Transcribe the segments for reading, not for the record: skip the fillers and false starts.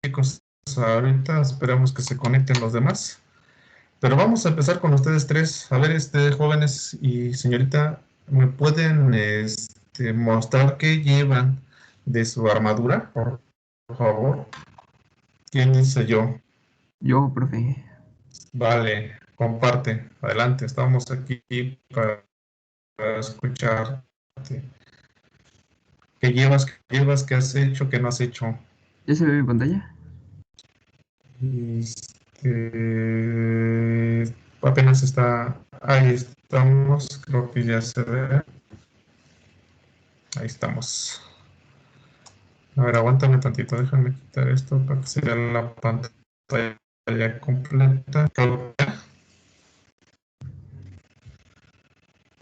chicos, ahorita esperamos que se conecten los demás. Pero vamos a empezar con ustedes tres. A ver, jóvenes y señorita, ¿me pueden mostrar qué llevan de su armadura, por favor? ¿Quién dice yo? Yo, profe. Vale, comparte. Adelante, estamos aquí para escucharte. ¿Qué llevas? ¿Qué llevas? ¿Qué has hecho? ¿Qué no has hecho? ¿Ya se ve mi pantalla? Apenas está. Ahí estamos. Creo que ya se ve. Ahí estamos. A ver, aguántame tantito. Déjame quitar esto para que se vea la pantalla completa.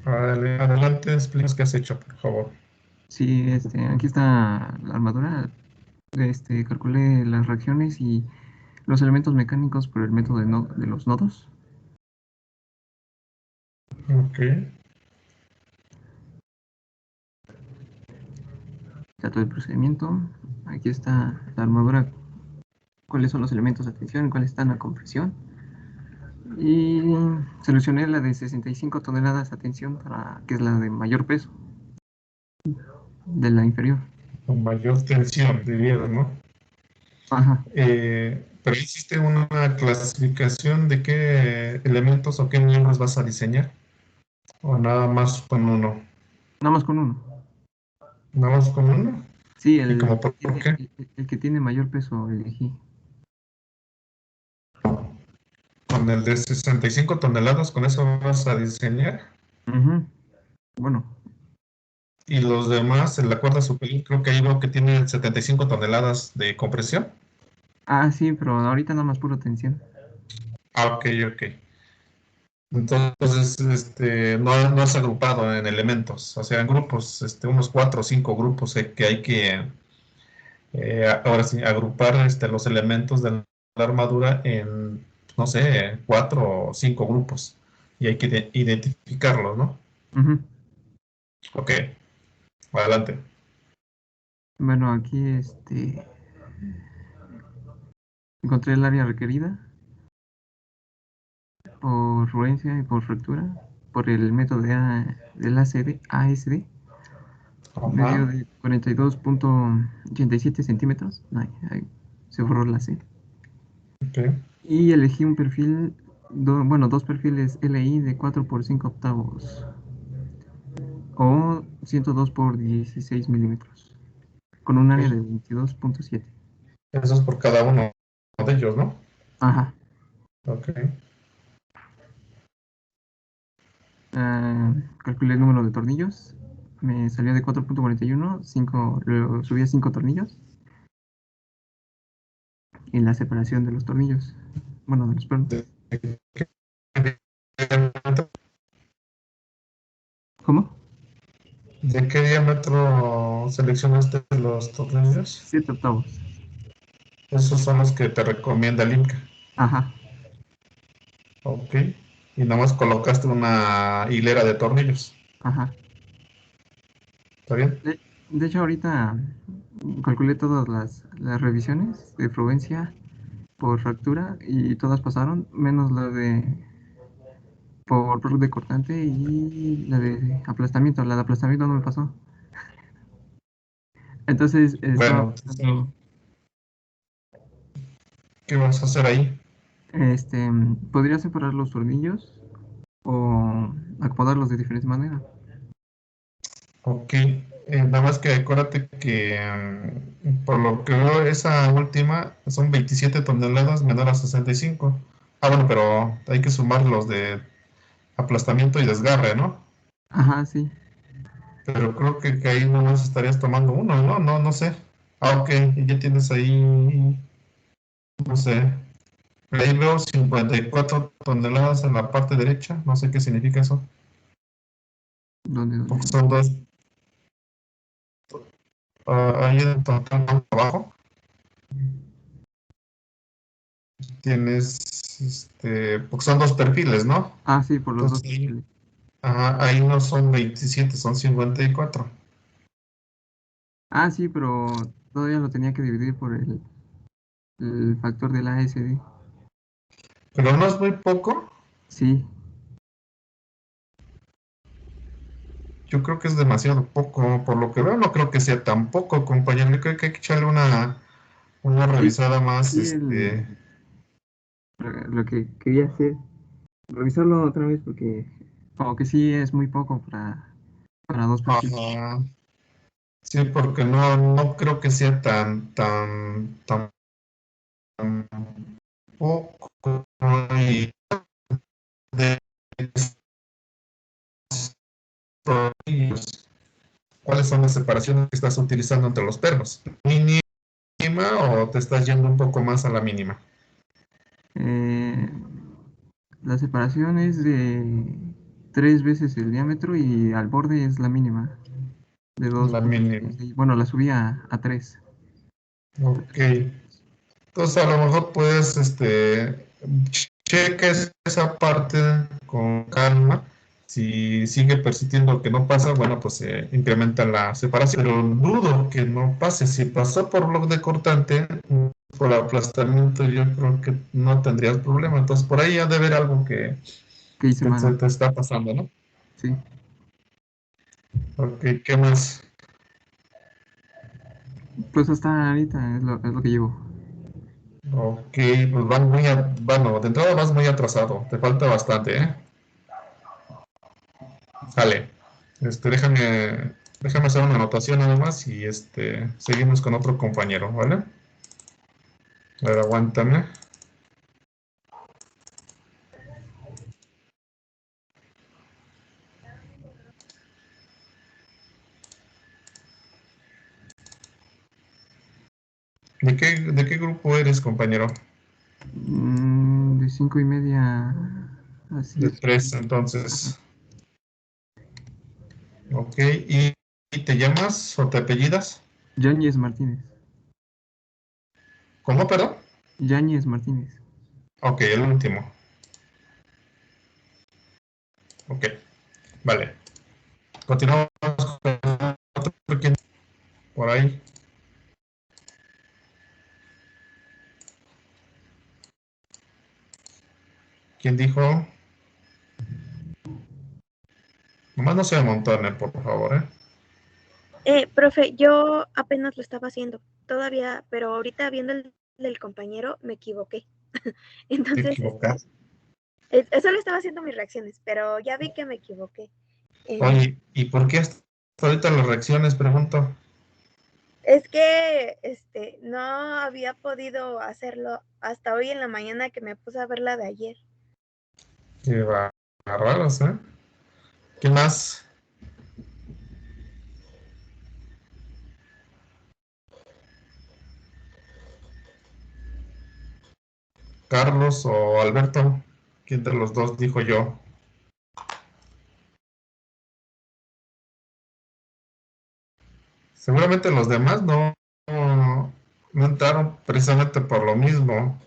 Vale, adelante, explícanos qué has hecho, por favor. Sí, aquí está la armadura. Calculé las reacciones y los elementos mecánicos por el método de los nodos. Ok. Está todo el procedimiento. Aquí está la armadura, cuáles son los elementos de tensión, cuáles están a compresión. Y seleccioné la de 65 toneladas a tensión, que es la de mayor peso, de la inferior. Con mayor tensión, diría, ¿no? Ajá. Pero hiciste una clasificación de qué elementos o qué miembros vas a diseñar. O nada más con uno. Nada más con uno. Nada más con uno. Sí, ¿Y como por qué? el que tiene mayor peso elegí. Con el de 65 toneladas, con eso vas a diseñar. Ujú. Bueno, Y los demás, en la cuerda superior, creo que ahí veo que tiene 75 toneladas de compresión. sí, pero ahorita nada más puro tensión. Ah, ok, ok. Entonces, no es agrupado en elementos, o sea, en grupos, unos 4 o 5 grupos que hay que, ahora sí, agrupar los elementos de la armadura en, no sé, 4 o 5 grupos. Y hay que identificarlos, ¿no? Ujú. Ok, adelante. Bueno, aquí encontré el área requerida por fluencia y por fractura por el método del ASD, medio Ajá, de 42,87 centímetros. Ahí se borró la C. ok. Y elegí un perfil, bueno, dos perfiles LI de 4 por 5 octavos o 102 por 16 milímetros con un área de Ok. 22,7. Eso es por cada uno de ellos, ¿no? Ajá. Ok. Calculé el número de tornillos. Me salió de 4,41, 5, lo subí a 5 tornillos. Y la separación de los tornillos. Bueno, de los pernos. ¿De qué diámetro, ¿Cómo? de qué diámetro seleccionaste los tornillos? 7 octavos. Esos son los que te recomienda el Inca. Ajá. Ok. Y nada más colocaste una hilera de tornillos. Ajá. ¿Está bien? De hecho, ahorita calculé todas las revisiones de fluencia por fractura y todas pasaron, menos la de por de cortante y la de aplastamiento. La de aplastamiento no me pasó. Entonces estaba Bueno, entonces, pensando, ¿qué vas a hacer ahí? ¿podría separar los tornillos o acomodarlos de diferente manera? Ok. Nada más que acuérdate que por lo que veo, esa última son 27 toneladas menor a 65. Ah, bueno, pero hay que sumar los de aplastamiento y desgarre, ¿no? Ajá, sí. Pero creo que ahí nomás estarías tomando uno, ¿no? No, no sé. Ah, ok, y ya tienes ahí, no sé. Ahí veo 54 toneladas en la parte derecha, no sé qué significa eso. ¿Dónde, Porque dónde? son dos, ahí en total abajo tienes, porque son dos perfiles, ¿no? Sí, por los dos Entonces, perfiles. ajá, ahí no son 27, son 54. Sí, pero todavía lo tenía que dividir por el. el factor de la ASD. Pero no es muy poco. Sí, Yo creo que es demasiado poco. Por lo que veo, no creo que sea tan poco, compañero. Yo creo que hay que echarle una sí, revisada más, sí, lo que quería hacer, revisarlo otra vez porque como que sí es muy poco para dos pacientes. Ajá. Sí, porque no creo que sea tan poco. Y de estos, ¿cuáles son las separaciones que estás utilizando entre los perros? ¿Mínima o te estás yendo un poco más a la mínima? Eh, la separación es de 3 veces el diámetro y al borde es la mínima, de La mínima. 2,6. Bueno, la subí a 3. Ok. Entonces a lo mejor puedes, cheques esa parte con calma. Si sigue persistiendo que no pasa, bueno, pues se incrementa la separación. Pero dudo que no pase. Si pasó por bloque de cortante, por aplastamiento, yo creo que no tendrías problema. Entonces por ahí ha de haber algo ¿Qué hice que se mal? te está pasando, ¿no? Sí. Ok, ¿qué más? Pues hasta ahorita es lo que llevo. Ok, pues bueno, de entrada vas muy atrasado. Te falta bastante, ¿eh? Sale. Déjame hacer una anotación nada más y seguimos con otro compañero, ¿vale? A ver, aguántame. ¿De qué grupo eres, compañero? De 5:30 a De 7. tres, Ajá. entonces. Ok, ¿y te llamas o te apellidas? Yáñez Martínez. ¿Cómo, perdón? Yáñez Martínez. Ok, el último. Ok, vale. Continuamos con otro. ¿Quién por ahí? ¿Quién dijo? Nomás no se amontone, por favor, ¿eh? Profe, yo apenas lo estaba haciendo, todavía, pero ahorita viendo el del compañero me equivoqué. Te Entonces, equivocas. eso le estaba haciendo mis reacciones, pero ya vi que me equivoqué. Oye, ¿y por qué hasta ahorita las reacciones? Pregunto. Es que no había podido hacerlo hasta hoy en la mañana que me puse a ver la de ayer. Qué bárbaros, ¿eh? ¿Qué más? ¿Carlos o Alberto? ¿Quién de los dos dijo yo? Seguramente los demás no entraron precisamente por lo mismo,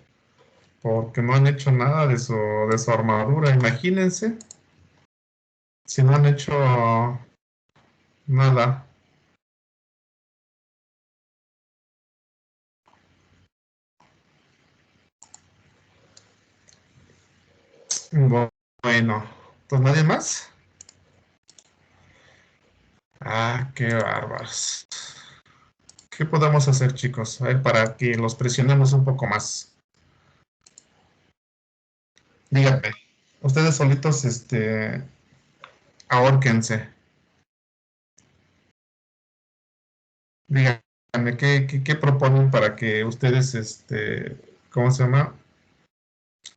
porque no han hecho nada de su armadura. Imagínense si no han hecho nada. Bueno, pues nadie más. Ah, qué bárbaros. ¿Qué podemos hacer, chicos? A ver, para que los presionemos un poco más. Díganme, ustedes solitos, ahórquense. Díganme, ¿qué proponen para que ustedes, ¿cómo se llama?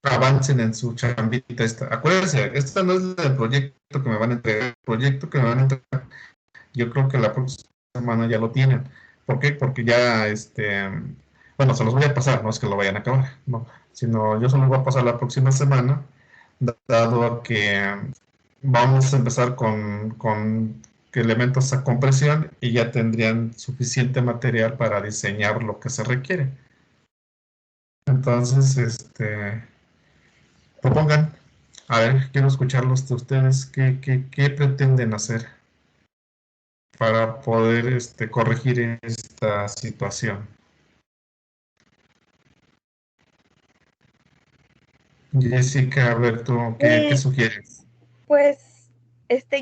Avancen en su chambita esta. Acuérdense, esta no es el proyecto que me van a entregar. El proyecto que me van a entregar, yo creo que la próxima semana ya lo tienen. ¿Por qué? Porque ya, bueno, se los voy a pasar, no es que lo vayan a acabar, no, sino yo se los voy a pasar la próxima semana, dado a que vamos a empezar con elementos a compresión y ya tendrían suficiente material para diseñar lo que se requiere. Entonces, propongan. A ver, quiero escucharlos de ustedes. ¿Qué pretenden hacer para poder corregir esta situación? Jessica, a ver tú, ¿qué Eh, sugieres? pues,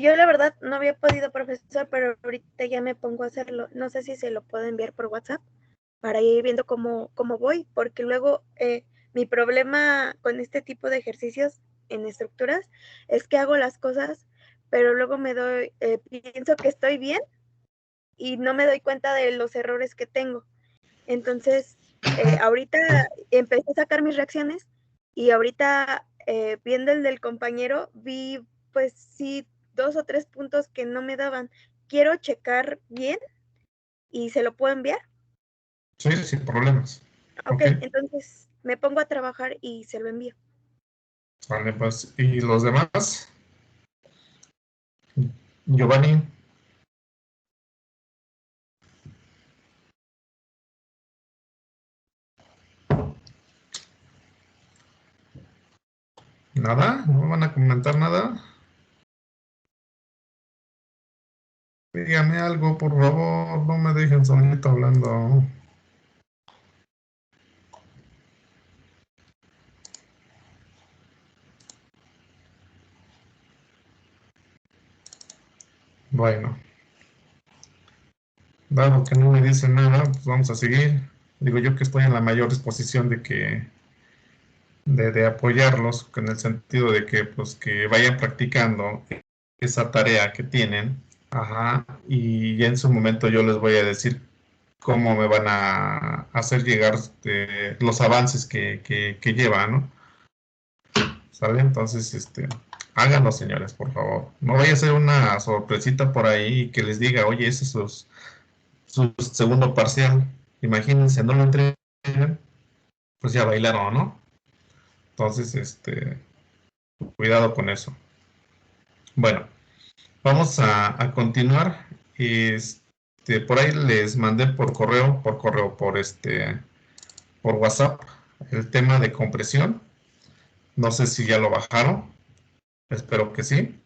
yo la verdad no había podido, profesor, pero ahorita ya me pongo a hacerlo. No sé si se lo puedo enviar por WhatsApp para ir viendo cómo voy, porque luego mi problema con este tipo de ejercicios en estructuras es que hago las cosas, pero luego pienso que estoy bien y no me doy cuenta de los errores que tengo. Entonces, ahorita empecé a sacar mis reacciones y ahorita viendo el del compañero vi pues sí 2 o 3 puntos que no me daban. Quiero checar bien y se lo puedo enviar. Sí, sin problemas. Ok, Ok, entonces me pongo a trabajar y se lo envío. vale, pues, ¿y los demás? Giovanni, ¿nada? ¿No van a comentar nada? Dígame algo, por favor, no me dejen solito hablando. Bueno, dado que no me dicen nada, pues vamos a seguir. Digo yo que estoy en la mayor disposición de apoyarlos, en el sentido de que, pues, que vayan practicando esa tarea que tienen. Ajá, y ya en su momento yo les voy a decir cómo me van a hacer llegar los avances que llevan, ¿no? ¿Sale? Entonces, háganlo, señores, por favor. No vaya a ser una sorpresita por ahí que les diga, oye, ese es su segundo parcial. Imagínense, no lo entregan, pues ya bailaron, ¿no? Entonces, cuidado con eso. Bueno, vamos a continuar. Por ahí les mandé por WhatsApp, el tema de compresión. No sé si ya lo bajaron. Espero que sí.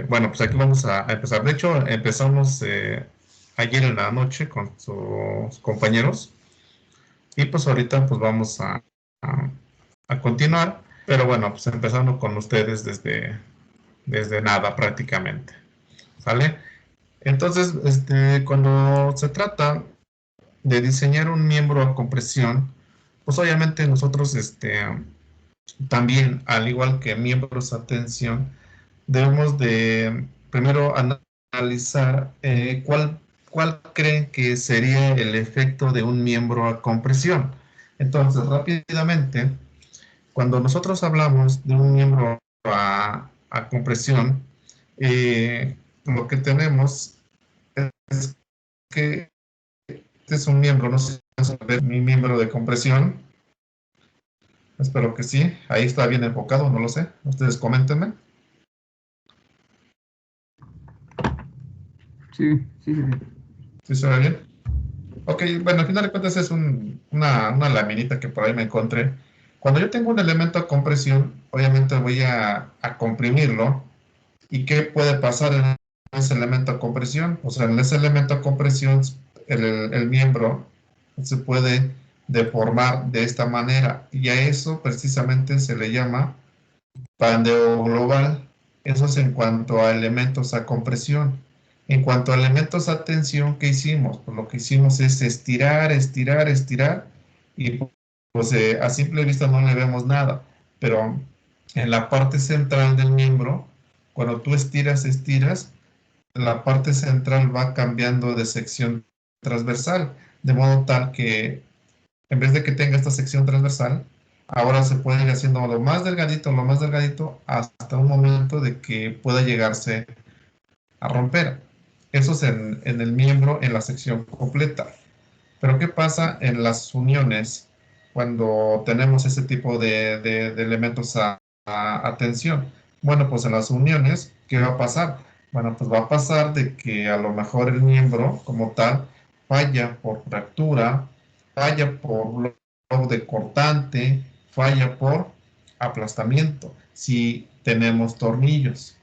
Bueno, pues aquí vamos a empezar. De hecho, empezamos ayer en la noche con sus compañeros y pues ahorita pues vamos a, a continuar. Pero bueno, pues empezando con ustedes desde nada prácticamente. ¿Sale? Entonces, cuando se trata de diseñar un miembro a compresión, pues obviamente nosotros, también, al igual que miembros a tensión, debemos de primero analizar cuál creen que sería el efecto de un miembro a compresión. Entonces, rápidamente, cuando nosotros hablamos de un miembro a compresión, lo que tenemos es que este es un miembro, no sé si vas a ver mi miembro de compresión. Espero que sí. Ahí está bien enfocado, no lo sé. Ustedes coméntenme. Sí, sí, sí. ¿Sí se ve bien? Ok, bueno, al final de cuentas es una laminita que por ahí me encontré. Cuando yo tengo un elemento a compresión, obviamente voy a comprimirlo. ¿Y qué puede pasar en ese elemento a compresión? O sea, en ese elemento a compresión, el miembro se puede deformar de esta manera. Y a eso precisamente se le llama pandeo global. Eso es en cuanto a elementos a compresión. En cuanto a elementos a tensión, ¿qué hicimos? Pues lo que hicimos es estirar, estirar, estirar y pues a simple vista no le vemos nada. Pero en la parte central del miembro, cuando tú estiras, estiras, la parte central va cambiando de sección transversal, de modo tal que en vez de que tenga esta sección transversal, ahora se puede ir haciendo lo más delgadito, hasta un momento de que pueda llegarse a romper. Eso es en el miembro, en la sección completa. Pero ¿qué pasa en las uniones cuando tenemos ese tipo de elementos a tensión? Bueno, pues en las uniones, ¿qué va a pasar? Bueno, pues va a pasar de que a lo mejor el miembro como tal falla por fractura, falla por lobo de cortante, falla por aplastamiento, si tenemos tornillos.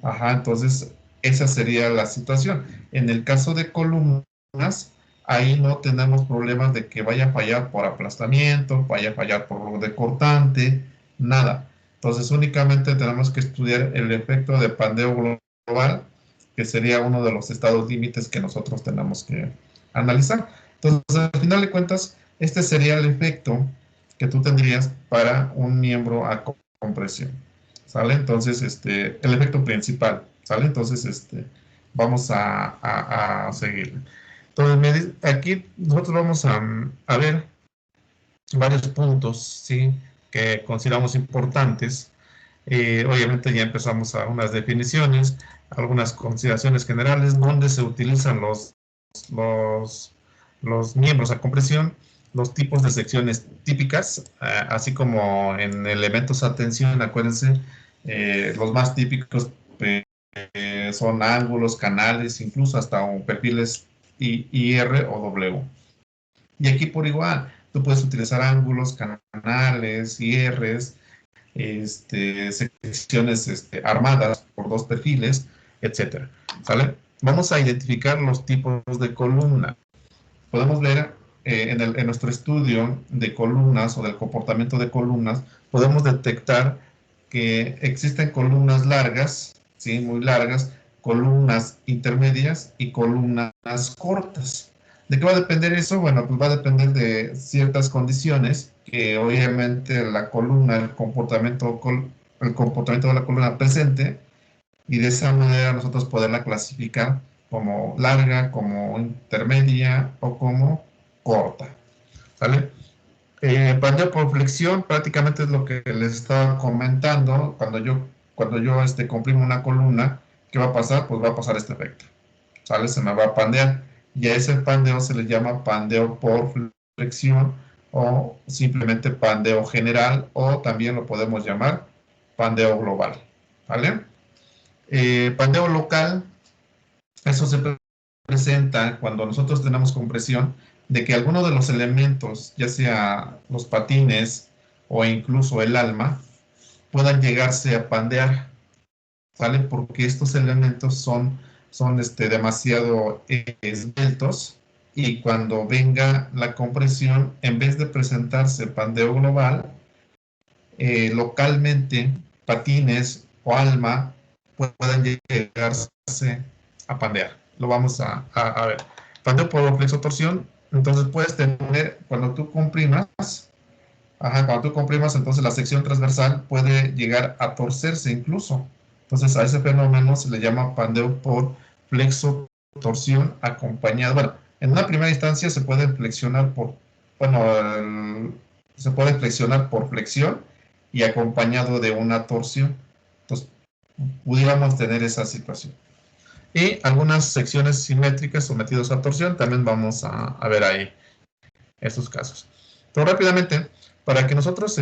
Ajá, entonces esa sería la situación. En el caso de columnas, ahí no tenemos problemas de que vaya a fallar por aplastamiento, vaya a fallar por decortante, nada. Entonces únicamente tenemos que estudiar el efecto de pandeo global, que sería uno de los estados límites que nosotros tenemos que analizar. Entonces, al final de cuentas, este sería el efecto que tú tendrías para un miembro a compresión, ¿sale? Entonces, el efecto principal, ¿sale? Entonces, vamos a seguir. Entonces, aquí nosotros vamos a ver varios puntos, ¿sí? Que consideramos importantes. Obviamente ya empezamos a unas definiciones, algunas consideraciones generales, donde se utilizan los, los miembros a compresión, los tipos de secciones típicas, así como en elementos a tensión, acuérdense, los más típicos son ángulos, canales, incluso hasta perfiles IR o W. Y aquí por igual, tú puedes utilizar ángulos, canales, IRs, secciones armadas por dos perfiles, etcétera. ¿Sale? Vamos a identificar los tipos de columna. Podemos ver en nuestro estudio de columnas o del comportamiento de columnas, podemos detectar que existen columnas largas, ¿sí? Muy largas, columnas intermedias y columnas cortas. ¿De qué va a depender eso? Bueno, pues va a depender de ciertas condiciones que obviamente la columna, el comportamiento de la columna presente, y de esa manera nosotros poderla clasificar como larga, como intermedia o como corta. ¿Sale? Pandeo por flexión prácticamente es lo que les estaba comentando. Cuando yo comprimo una columna, ¿qué va a pasar? Pues va a pasar este efecto. ¿Sale? Se me va a pandear. Y a ese pandeo se le llama pandeo por flexión o simplemente pandeo general, o también lo podemos llamar pandeo global. ¿Vale? Pandeo local, eso se presenta cuando nosotros tenemos compresión de que alguno de los elementos, ya sea los patines o incluso el alma, puedan llegarse a pandear, ¿sale? Porque estos elementos son demasiado esbeltos, y cuando venga la compresión, en vez de presentarse pandeo global, localmente patines o alma puedan llegarse a pandear. Lo vamos a ver. Pandeo por flexotorsión, entonces puedes tener, cuando tú comprimas, entonces la sección transversal puede llegar a torcerse incluso. Entonces a ese fenómeno se le llama pandeo por flexotorsión acompañado. Bueno, en una primera instancia se puede flexionar se puede flexionar por flexión y acompañado de una torsión. Entonces, pudiéramos tener esa situación. Y algunas secciones simétricas sometidas a torsión, también vamos a ver ahí esos casos. Pero rápidamente, para que nosotros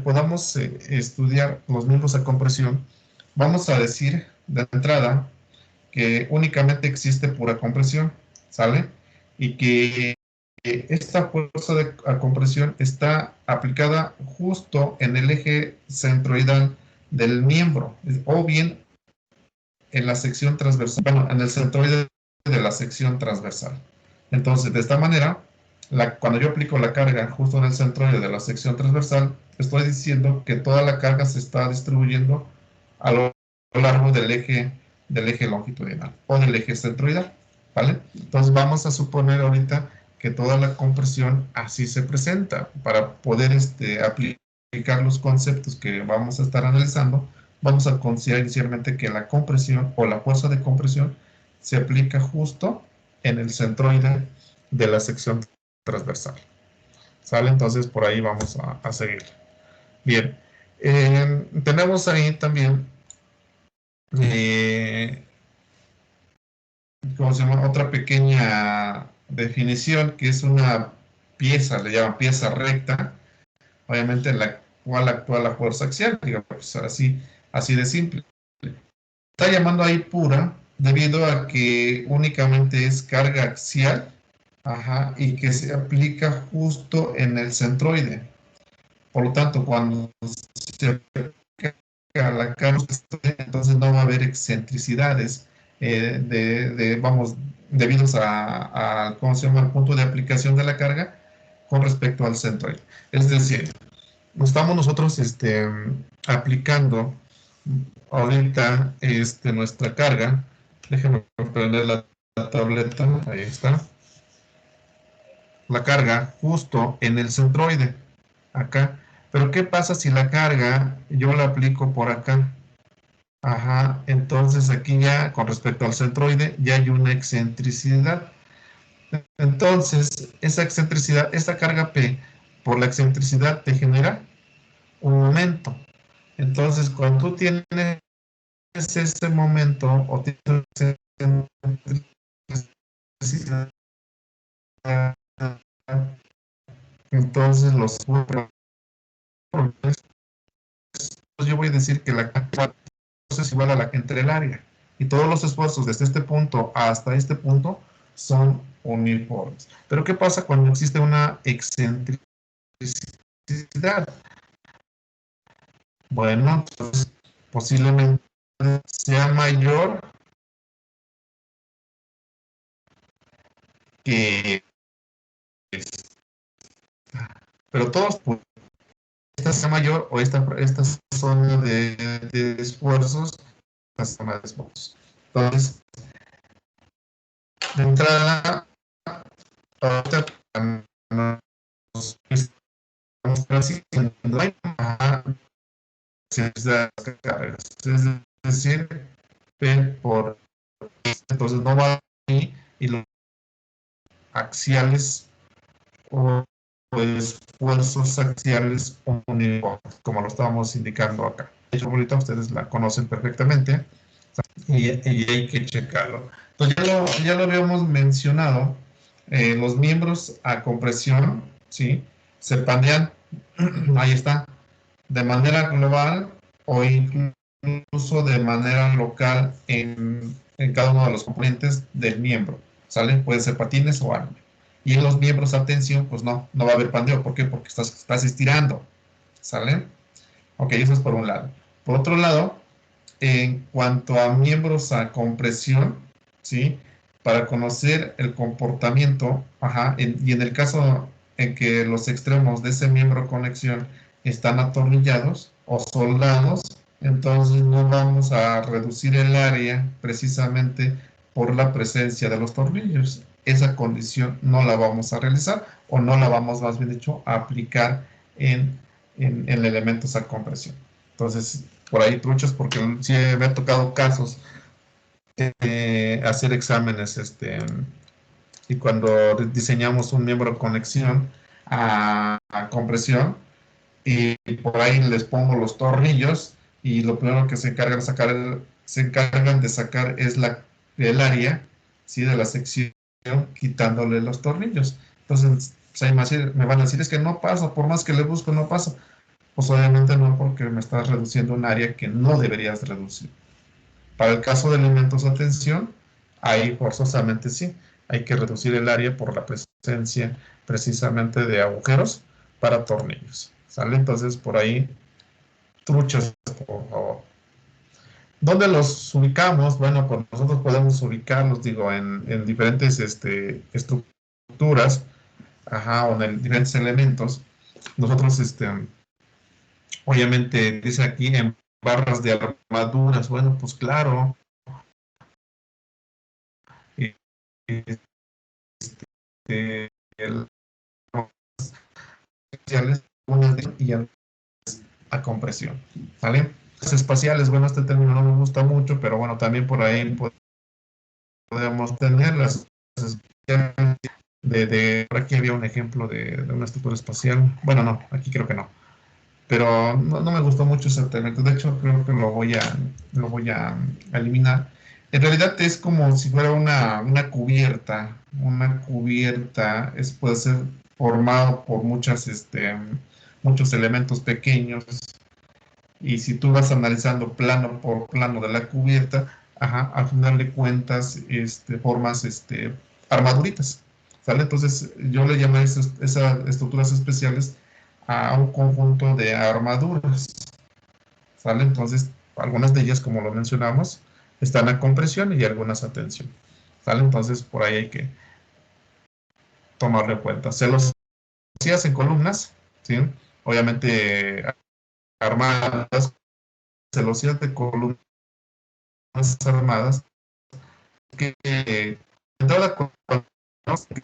podamos estudiar los miembros a compresión, vamos a decir de entrada que únicamente existe pura compresión, ¿sale? Y que esta fuerza a compresión está aplicada justo en el eje centroidal del miembro, o bien en la sección transversal, bueno, en el centroide de la sección transversal. Entonces, de esta manera, cuando yo aplico la carga justo en el centroide de la sección transversal, estoy diciendo que toda la carga se está distribuyendo a lo largo del eje longitudinal o del eje centroidal, ¿vale? Entonces vamos a suponer ahorita que toda la compresión así se presenta. Para poder aplicar los conceptos que vamos a estar analizando, vamos a considerar inicialmente que la compresión o la fuerza de compresión se aplica justo en el centroide de la sección transversal. ¿Sale? Entonces por ahí vamos a seguir. Bien. Tenemos ahí también ¿cómo se llama? Otra pequeña definición, que es una pieza, le llaman pieza recta, obviamente en la cual actúa la fuerza axial, digamos, pues así de simple. Está llamando ahí pura debido a que únicamente es carga axial, y que se aplica justo en el centroide. Por lo tanto, cuando se aplica la carga, entonces no va a haber excentricidades debidos a, ¿cómo se llama?, el punto de aplicación de la carga con respecto al centroide. Es decir, estamos nosotros aplicando ahorita nuestra carga. Déjenme prender la tableta, ahí está. La carga justo en el centroide, acá. Pero ¿qué pasa si la carga yo la aplico por acá? Ajá, entonces aquí ya con respecto al centroide ya hay una excentricidad. Entonces, esa excentricidad, esta carga P por la excentricidad te genera un momento. Entonces, cuando tú tienes ese momento o tienes excentricidad, entonces yo voy a decir que la carga es igual a la entre el área. Y todos los esfuerzos desde este punto hasta este punto son uniformes. Pero ¿qué pasa cuando existe una excentricidad? Bueno, pues posiblemente sea mayor que esta. Pero todos, pues, esta sea mayor o esta zona de esfuerzos, esta zona de esfuerzos. Entonces, de entrada, ahorita nos estamos casi no hay cargas. Es decir, P por entonces no va ahí y los axiales o esfuerzos axiales uniformes, como lo estábamos indicando acá. De hecho, ahorita ustedes la conocen perfectamente y hay que checarlo. Entonces ya lo habíamos mencionado, los miembros a compresión, ¿sí?, se panean, ahí está, de manera global o incluso de manera local en cada uno de los componentes del miembro, ¿sale? Puede ser patines o arma. Y en los miembros a tensión, pues no va a haber pandeo. ¿Por qué? Porque estás estirando, ¿sale? Ok, eso es por un lado. Por otro lado, en cuanto a miembros a compresión, ¿sí?, para conocer el comportamiento, y en el caso en que los extremos de ese miembro conexión están atornillados o soldados, entonces no vamos a reducir el área precisamente por la presencia de los tornillos. Esa condición no la vamos a realizar o no la vamos, más bien dicho, a aplicar en elementos a compresión. Entonces, por ahí truchas, porque sí me ha tocado casos hacer exámenes y cuando diseñamos un miembro de conexión a compresión y por ahí les pongo los tornillos y lo primero que se encargan de sacar es el área, ¿sí?, de la sección, quitándole los tornillos. Entonces, pues, me van a decir, es que no pasa, por más que le busco, no pasa. Pues obviamente no, porque me estás reduciendo un área que no deberías reducir. Para el caso de elementos a tensión, ahí forzosamente sí, hay que reducir el área por la presencia precisamente de agujeros para tornillos, ¿sale? Entonces, por ahí, truchas, por favor. ¿Dónde los ubicamos? Bueno, pues nosotros podemos ubicarlos, digo, en diferentes estructuras, o en diferentes elementos. Nosotros, obviamente, dice aquí en barras de armaduras. Bueno, pues claro. El, espaciales y a compresión, ¿vale? Los espaciales, bueno, este término no me gusta mucho, pero bueno, también por ahí podemos tener las por aquí había un ejemplo de una estructura espacial. Bueno, no, aquí creo que no. Pero no me gustó mucho ese término. De hecho, creo que lo voy a eliminar. En realidad es como si fuera una cubierta. Una cubierta puede ser formado por muchos elementos pequeños. Y si tú vas analizando plano por plano de la cubierta, al final de cuentas formas armaduritas, ¿sale? Entonces yo le llamo esas estructuras especiales a un conjunto de armaduras, ¿sale? Entonces algunas de ellas, como lo mencionamos, están a compresión y algunas a tensión. ¿sale? Entonces, por ahí hay que tomarlo en cuenta. Celosías en columnas, ¿sí? Obviamente armadas, celosías de columnas armadas, que entrada con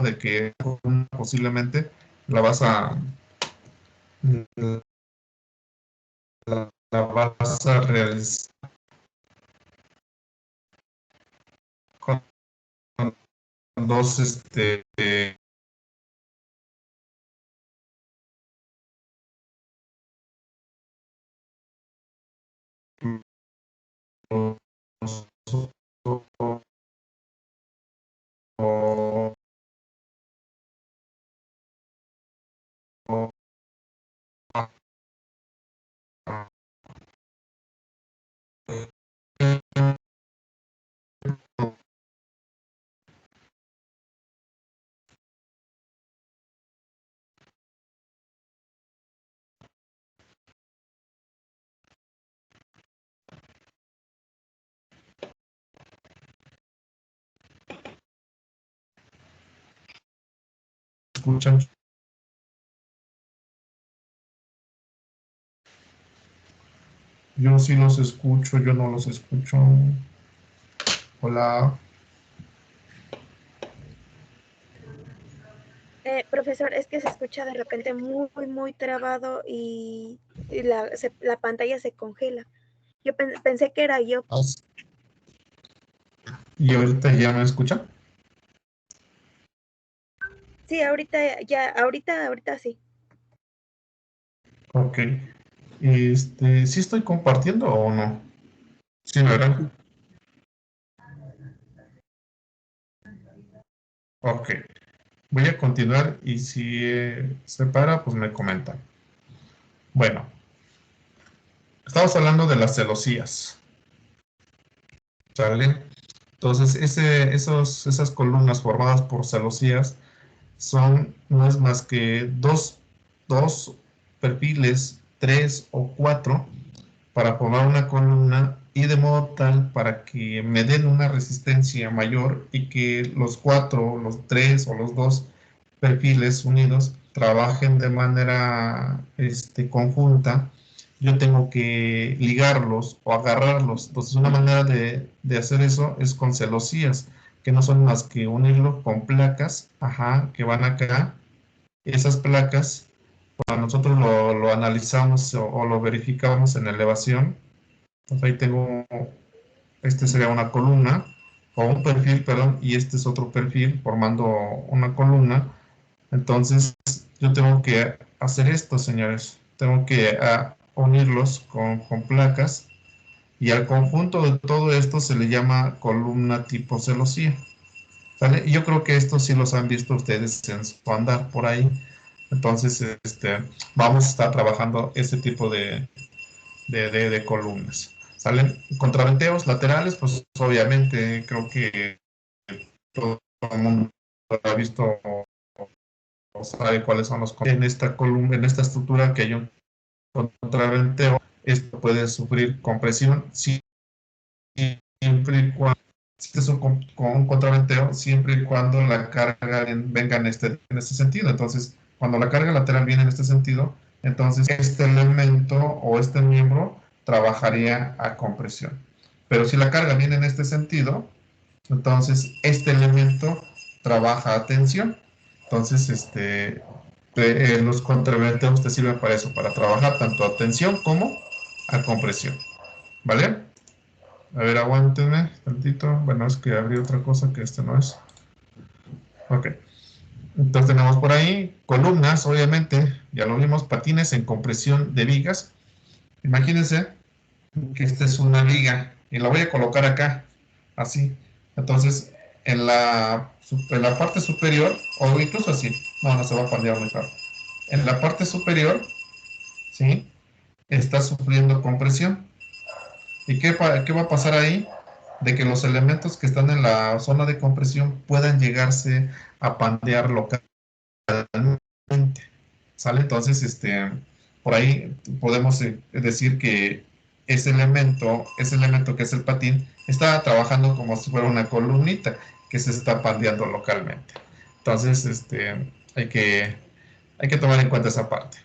de que posiblemente la vas a la vas a realizar con dos escuchan. Yo sí los escucho, yo no los escucho. Hola. Profesor, es que se escucha de repente muy, muy trabado y la pantalla se congela. Yo pensé que era yo. ¿Y ahorita ya me escuchan? Sí, ahorita sí. Ok. ¿Sí estoy compartiendo o no? Sí, ¿verdad? Ok. Voy a continuar y si se para, pues me comentan. Bueno, estamos hablando de las celosías, ¿sale? Entonces, esas columnas formadas por celosías no es más que dos perfiles, tres o cuatro, para formar una columna y de modo tal para que me den una resistencia mayor y que los cuatro, los tres o los dos perfiles unidos trabajen de manera conjunta. Yo tengo que ligarlos o agarrarlos. Entonces, una manera de hacer eso es con celosías, que no son más que unirlo con placas, ajá, que van acá. Esas placas, cuando nosotros lo analizamos o lo verificamos en elevación, pues ahí tengo, este sería una columna, o un perfil, perdón, y este es otro perfil formando una columna. Entonces, yo tengo que hacer esto, señores. Tengo que unirlos con placas y al conjunto de todo esto se le llama columna tipo celosía. ¿Sale? Y yo creo que estos sí los han visto ustedes en su andar por ahí. Entonces, vamos a estar trabajando este tipo de columnas. ¿Salen? Contraventeos laterales, pues obviamente creo que todo el mundo ha visto o sabe cuáles son los en esta columna, en esta estructura que hay un contraventeo. Esto puede sufrir compresión siempre y cuando este es con un contraventeo, siempre y cuando la carga venga en este sentido. Entonces, cuando la carga lateral viene en este sentido, entonces este elemento o este miembro trabajaría a compresión. Pero si la carga viene en este sentido, entonces este elemento trabaja a tensión. Entonces, los contraventeos te sirven para eso, para trabajar tanto a tensión como a compresión. ¿Vale? A ver, aguántenme tantito. Bueno, es que abrí otra cosa que este no es. Ok. Entonces tenemos por ahí columnas, obviamente, ya lo vimos, patines en compresión de vigas. Imagínense que esta es una viga y la voy a colocar acá, así. Entonces, en la parte superior, o incluso así, no se va a pandear muy claro. En la parte superior, ¿sí? Está sufriendo compresión. ¿Y qué va a pasar ahí? De que los elementos que están en la zona de compresión puedan llegarse a pandear localmente. ¿Sale? Entonces, por ahí podemos decir que ese elemento que es el patín, está trabajando como si fuera una columnita. que se está pandeando localmente. Entonces, hay que tomar en cuenta esa parte.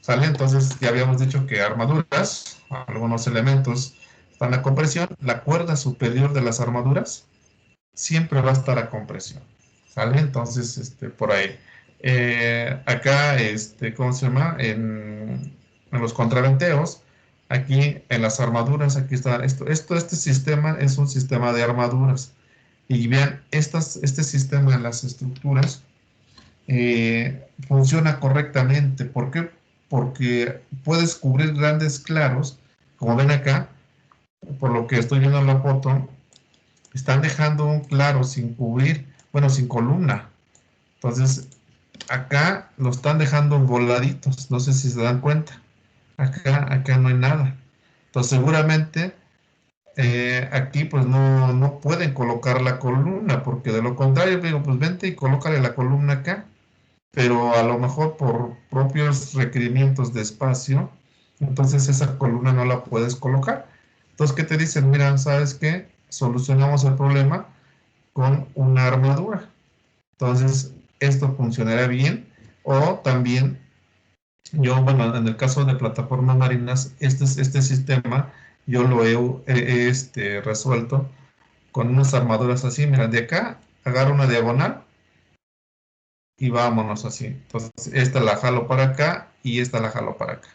¿Sale? Entonces, ya habíamos dicho que armaduras, algunos elementos están a compresión. La cuerda superior de las armaduras siempre va a estar a compresión. ¿Sale? Entonces, por ahí. Acá, ¿cómo se llama? En los contraventeos, aquí en las armaduras, aquí está este sistema es un sistema de armaduras. Y vean, este sistema de las estructuras funciona correctamente. ¿Por qué? Porque puedes cubrir grandes claros, como ven acá, por lo que estoy viendo en la foto, están dejando un claro sin cubrir, bueno, sin columna. Entonces, acá lo están dejando en voladitos, no sé si se dan cuenta. Acá no hay nada. Entonces, seguramente aquí pues no pueden colocar la columna, porque de lo contrario, digo, pues vente y colócale la columna acá, pero a lo mejor por propios requerimientos de espacio, entonces esa columna no la puedes colocar. Entonces, ¿qué te dicen? Mira, ¿sabes qué? Solucionamos el problema con una armadura. Entonces, esto funcionará bien. O también, bueno, en el caso de plataformas marinas, este sistema yo lo he resuelto con unas armaduras así. Mira, de acá agarro una diagonal y vámonos así. Entonces, esta la jalo para acá y esta la jalo para acá.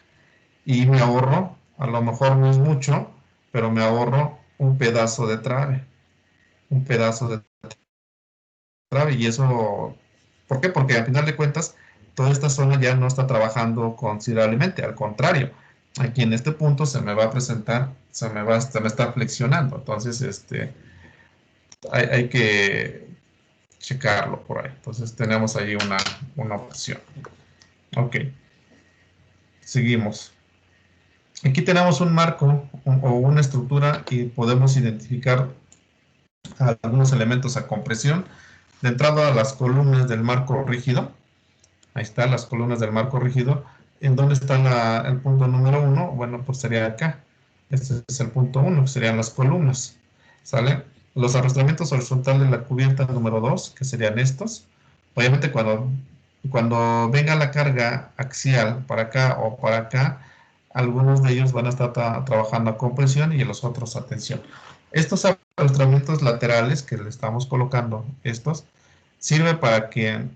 Y me ahorro, a lo mejor no es mucho, pero me ahorro un pedazo de trave. Un pedazo de trave. Y eso, ¿por qué? Porque al final de cuentas, toda esta zona ya no está trabajando considerablemente. Al contrario, aquí en este punto se me va a presentar, se me está flexionando. Entonces, hay que checarlo por ahí. Entonces, tenemos ahí una opción. Ok, seguimos. Aquí tenemos un marco o una estructura y podemos identificar algunos elementos a compresión. De entrada a las columnas del marco rígido. Ahí están las columnas del marco rígido. ¿En dónde está el punto número 1? Bueno, pues sería acá. Este es el punto 1, que serían las columnas. ¿Sale? Los arrastramientos horizontales de la cubierta número 2, que serían estos. Obviamente cuando venga la carga axial para acá o para acá, algunos de ellos van a estar trabajando a compresión y los otros a tensión. Estos arrastramientos laterales que le estamos colocando, sirve para que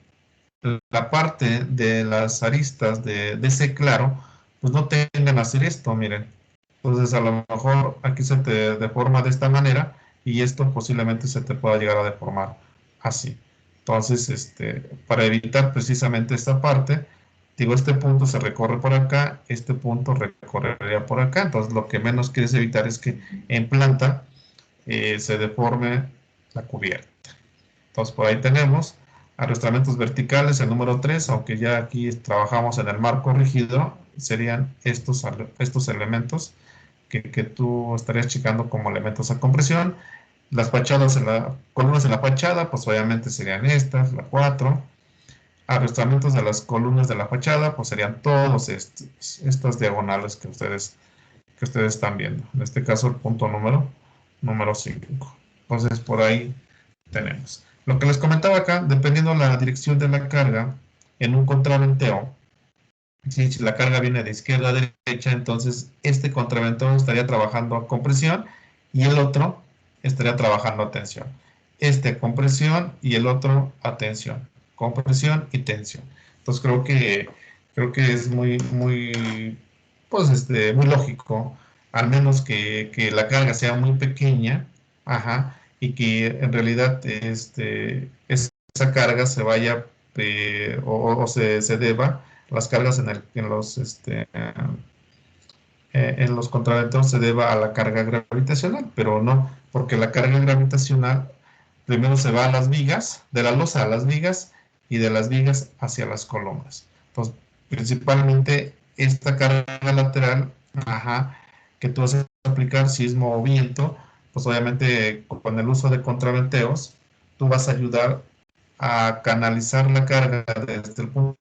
la parte de las aristas de ese claro, pues no tengan a hacer esto, miren. Entonces a lo mejor aquí se te deforma de esta manera y esto posiblemente se te pueda llegar a deformar así. Entonces, para evitar precisamente esta parte, digo, este punto se recorre por acá, este punto recorrería por acá. Entonces lo que menos quieres evitar es que en planta se deforme la cubierta. Entonces por ahí tenemos arrastramientos verticales, el número 3, aunque ya aquí trabajamos en el marco rígido, serían estos elementos que tú estarías checando como elementos a compresión. Las fachadas columnas en la fachada, pues obviamente serían estas, la 4. Arrastramientos de las columnas de la fachada, pues serían todos estas diagonales que ustedes están viendo. En este caso, el punto número 5. Entonces, por ahí tenemos. Lo que les comentaba acá, dependiendo de la dirección de la carga, en un contraventeo, si la carga viene de izquierda a derecha, entonces este contraventeo estaría trabajando a compresión y el otro estaría trabajando a tensión. Este a compresión y el otro a tensión. Compresión y tensión. Entonces creo que es pues muy lógico, al menos que la carga sea muy pequeña, ajá, y que en realidad esa carga se vaya o se deba, las cargas en los contraventos se deba a la carga gravitacional, pero no, porque la carga gravitacional primero se va a las vigas, de la losa a las vigas y de las vigas hacia las columnas. Entonces, principalmente esta carga lateral, ajá, que tú vas a aplicar sismo o viento, pues obviamente con el uso de contraventeos, tú vas a ayudar a canalizar la carga desde el punto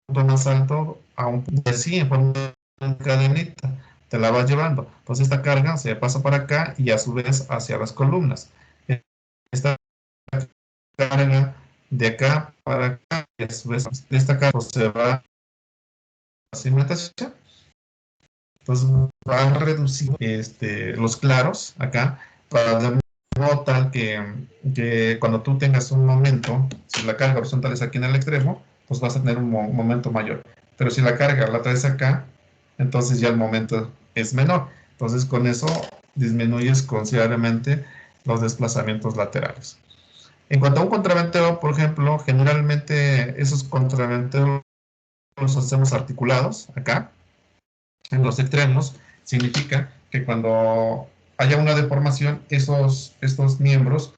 más alto a un punto así, en forma de cadenita, te la vas llevando. Entonces esta carga se pasa para acá y a su vez hacia las columnas. Esta carga de acá para acá, y a su vez de esta carga pues, se va a cimentación. Entonces va a reducir los claros acá para de modo tal que cuando tú tengas un momento, si la carga horizontal es aquí en el extremo, pues vas a tener un momento mayor. Pero si la carga la traes acá, entonces ya el momento es menor. Entonces con eso disminuyes considerablemente los desplazamientos laterales. En cuanto a un contraventeo, por ejemplo, generalmente esos contraventeos los hacemos articulados acá, en los extremos. Significa que cuando haya una deformación, estos miembros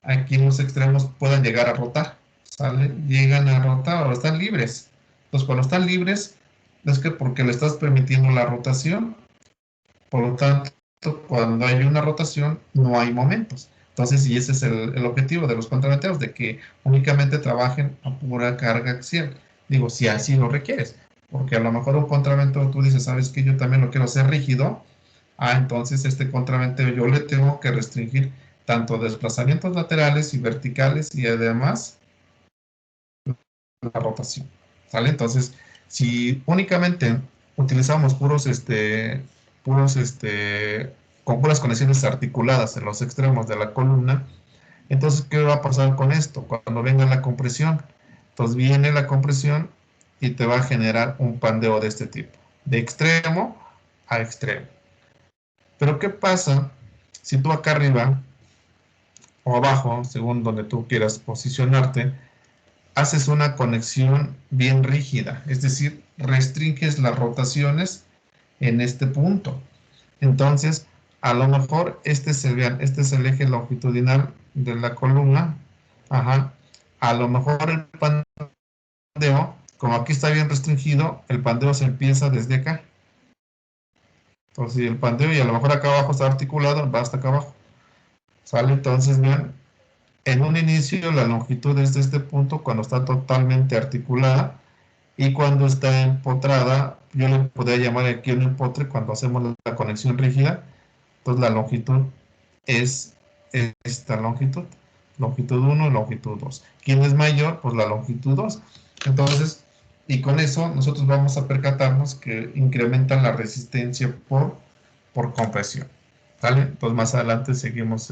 aquí en los extremos puedan llegar a rotar, ¿sale? Llegan a rotar o están libres. Entonces, cuando están libres, es que porque le estás permitiendo la rotación, por lo tanto, cuando hay una rotación, no hay momentos. Entonces, y ese es el objetivo de los contraventeos, de que únicamente trabajen a pura carga axial. Digo, si así lo requieres, porque a lo mejor un contraventeo tú dices, ¿sabes qué? Yo también lo quiero hacer rígido. Entonces este contraventeo yo le tengo que restringir tanto desplazamientos laterales y verticales y además la rotación, ¿sale? Entonces, si únicamente utilizamos con puras conexiones articuladas en los extremos de la columna, entonces, ¿qué va a pasar con esto? Cuando venga la compresión, entonces viene la compresión y te va a generar un pandeo de este tipo, de extremo a extremo. Pero, ¿qué pasa si tú acá arriba o abajo, según donde tú quieras posicionarte, haces una conexión bien rígida? Es decir, restringes las rotaciones en este punto. Entonces, a lo mejor este es el eje longitudinal de la columna. Ajá. A lo mejor el pandeo, como aquí está bien restringido, el pandeo se empieza desde acá. Entonces, si el pandeo y a lo mejor acá abajo está articulado, va hasta acá abajo. ¿Sale? Entonces, vean, en un inicio la longitud es de este punto cuando está totalmente articulada, y cuando está empotrada, yo le podría llamar aquí un empotre cuando hacemos la conexión rígida. Entonces la longitud es esta longitud, longitud 1 y longitud 2. ¿Quién es mayor? Pues la longitud 2. Entonces, y con eso nosotros vamos a percatarnos que incrementa la resistencia por compresión. ¿Vale? Entonces más adelante seguimos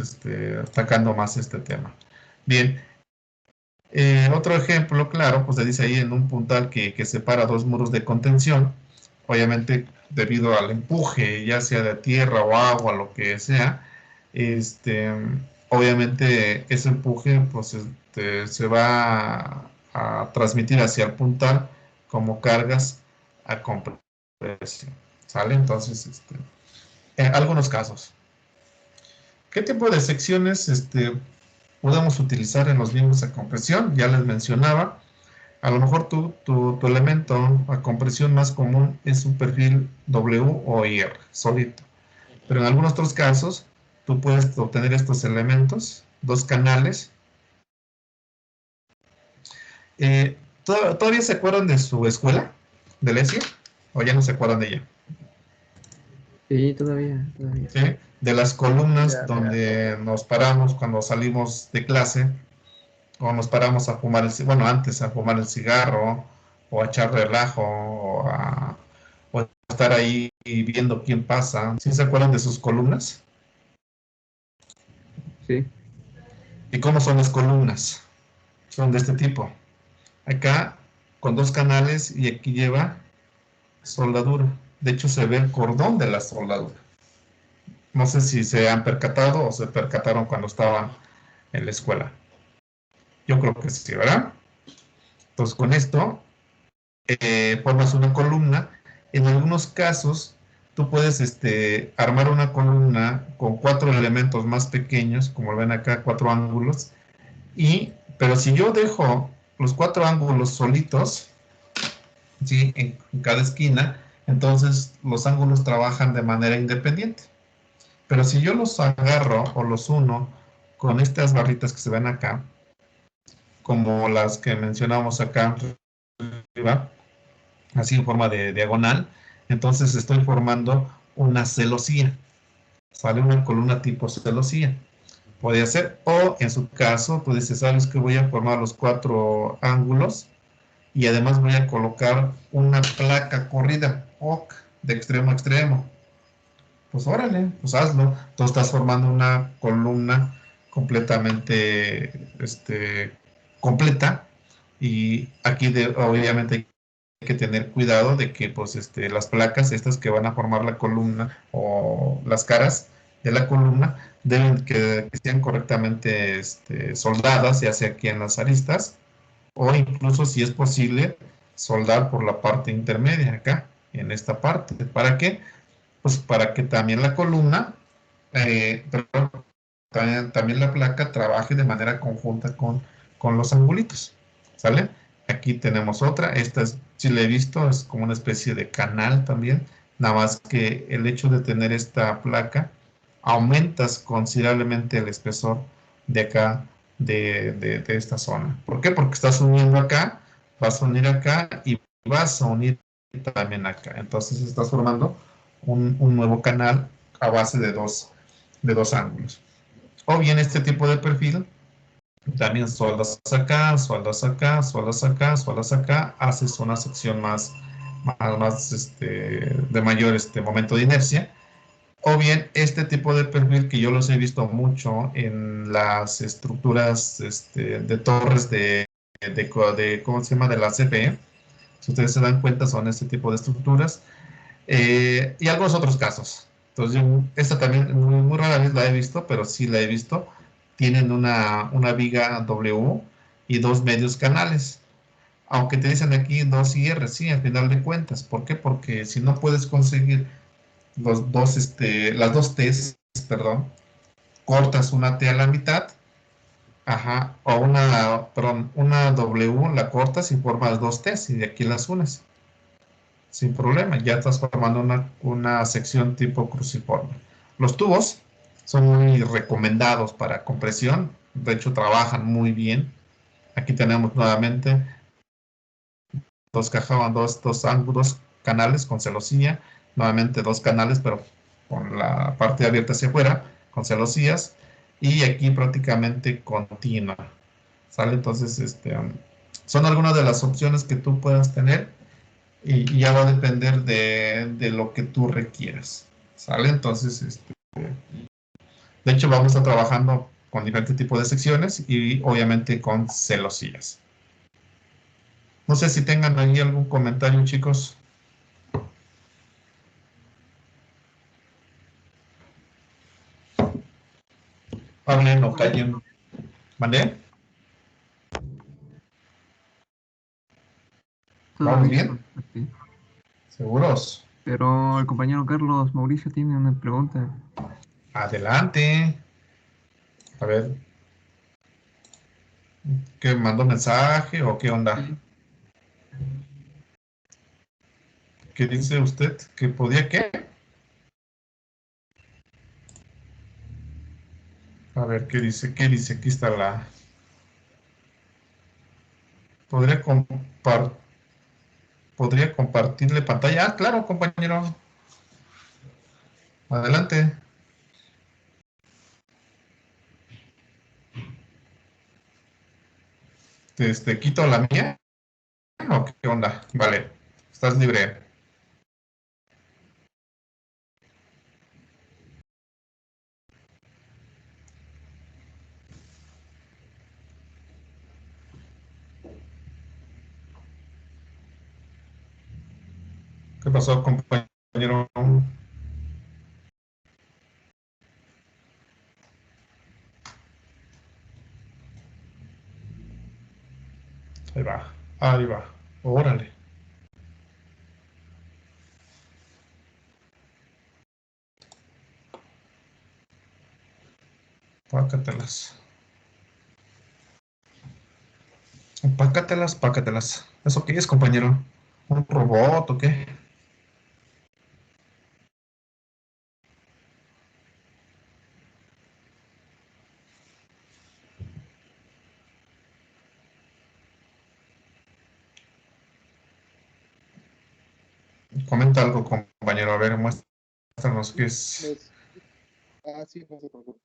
atacando más este tema. Bien. Otro ejemplo, claro, pues se dice ahí en un puntal que separa dos muros de contención. Obviamente, debido al empuje, ya sea de tierra o agua, lo que sea, obviamente ese empuje pues, se va a transmitir hacia el puntal como cargas a compresión. ¿Sale? Entonces, en algunos casos. ¿Qué tipo de secciones podemos utilizar en los miembros a compresión? Ya les mencionaba. A lo mejor tu elemento a compresión más común es un perfil W o IR, solito. Pero en algunos otros casos, tú puedes obtener estos elementos, dos canales. ¿Todavía se acuerdan de su escuela, de Lesia? ¿O ya no se acuerdan de ella? Sí, todavía. ¿Sí? De las columnas donde nos paramos cuando salimos de clase, o nos paramos a fumar bueno, antes a fumar el cigarro, o a echar relajo, o a estar ahí viendo quién pasa. ¿Sí se acuerdan de sus columnas? Sí. ¿Y cómo son las columnas? Son de este tipo. Acá con dos canales y aquí lleva soldadura. De hecho se ve el cordón de la soldadura. No sé si se han percatado o se percataron cuando estaban en la escuela. Yo creo que sí, ¿verdad? Entonces con esto formas una columna. En algunos casos, tú puedes armar una columna con 4 elementos más pequeños, como ven acá, 4 ángulos. Pero si yo dejo los 4 ángulos solitos, ¿sí? en cada esquina, entonces los ángulos trabajan de manera independiente. Pero si yo los agarro o los uno con estas barritas que se ven acá, como las que mencionamos acá arriba, así en forma de diagonal, entonces estoy formando una celosía. Sale una columna tipo celosía. Podría ser, o en su caso, tú dices, sabes que voy a formar los 4 ángulos y además voy a colocar una placa corrida, OK, de extremo a extremo. Pues órale, pues hazlo. Tú estás formando una columna completamente completa y aquí obviamente hay que tener cuidado de que pues las placas estas que van a formar la columna o las caras de la columna deben que sean correctamente soldadas, ya sea aquí en las aristas o incluso si es posible soldar por la parte intermedia acá, en esta parte. ¿Para qué? Pues para que también la columna, perdón, también la placa trabaje de manera conjunta con los angulitos, ¿sale? Aquí tenemos otra, esta sí la he visto, es como una especie de canal también, nada más que el hecho de tener esta placa, aumentas considerablemente el espesor de acá, de esta zona. ¿Por qué? Porque estás uniendo acá, vas a unir acá y vas a unir también acá. Entonces estás formando un nuevo canal a base de dos ángulos. O bien este tipo de perfil, también soldas acá, soldas acá, soldas acá, soldas acá, haces una sección más de mayor momento de inercia. O bien este tipo de perfil que yo los he visto mucho en las estructuras de torres ¿cómo se llama? De la CFE. Si ustedes se dan cuenta, son este tipo de estructuras. Y algunos otros casos. Entonces, esta también muy rara vez la he visto, pero sí la he visto. Tienen una viga W y 2 medios canales. Aunque te dicen aquí 2 IR, sí, al final de cuentas. ¿Por qué? Porque si no puedes conseguir las dos T's, perdón, cortas una T a la mitad, ajá, o una W la cortas y formas 2 T's y de aquí las unes sin problema, ya estás formando una sección tipo cruciforme. Los tubos son muy recomendados para compresión, de hecho trabajan muy bien. Aquí tenemos nuevamente dos ángulos canales con celosía, nuevamente 2 canales, pero con la parte abierta hacia afuera, con celosías, y aquí prácticamente continua. ¿Sale? Entonces, son algunas de las opciones que tú puedas tener y ya va a depender de lo que tú requieras. ¿Sale? Entonces, de hecho, vamos a estar trabajando con diferentes tipos de secciones y obviamente con celosías. No sé si tengan ahí algún comentario, chicos. Hablen o callen. ¿Vale? Todo ¿Vamos bien bien? por parte. ¿Seguros? Pero el compañero Carlos Mauricio tiene una pregunta. Adelante. A ver, ¿qué mandó mensaje o qué onda? Sí. ¿Qué dice usted? ¿Que podía qué? A ver, ¿qué dice? ¿Qué dice? Aquí está la... ¿Podría compartirle pantalla? Ah, claro, compañero. Adelante. ¿Quito la mía? ¿O qué onda? Vale, estás libre. ¿Qué pasó, compañero? Ahí va, ahí va. Órale. Pácatelas. Pácatelas, pácatelas. ¿Eso qué es, compañero? ¿Un robot o qué? Comenta algo, compañero. A ver, muéstranos qué es. Sí, no se preocupe.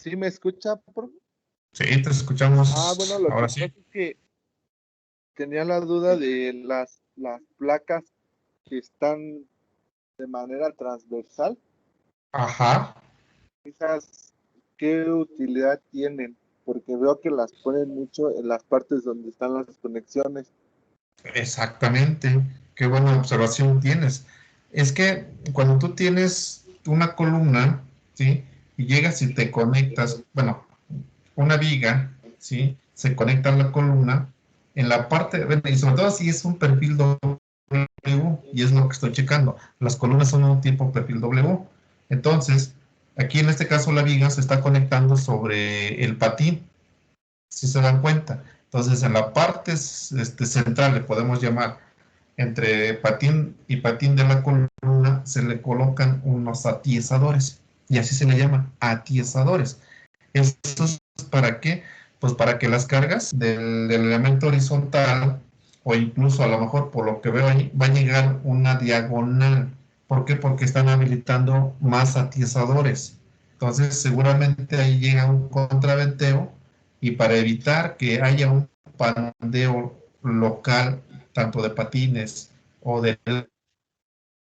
¿Sí me escucha, profe? Sí, te escuchamos Bueno, lo que ahora pasa sí. es que tenía la duda de las placas que están de manera transversal. Ajá, ¿Esas qué utilidad tienen? Porque veo que las ponen mucho en las partes donde están las conexiones. exactamente. Qué buena observación tienes. Es que cuando tú tienes una columna, ¿sí? Y llegas y te conectas, bueno, una viga, ¿sí? Se conecta a la columna en la parte, bueno, y sobre todo si es un perfil W, y es lo que estoy checando. Las columnas son un tipo perfil W. Entonces, aquí en este caso la viga se está conectando sobre el patín, si se dan cuenta. Entonces, en la parte central, le podemos llamar, entre patín y patín de la columna, se le colocan unos atiesadores, y así se le llama, atiesadores. ¿Esto es para qué? Pues para que las cargas del elemento horizontal, o incluso a lo mejor por lo que veo ahí, va a llegar una diagonal. ¿Por qué? Porque están habilitando más atiesadores. Entonces, seguramente ahí llega un contraventeo, y para evitar que haya un pandeo local, tanto de patines o del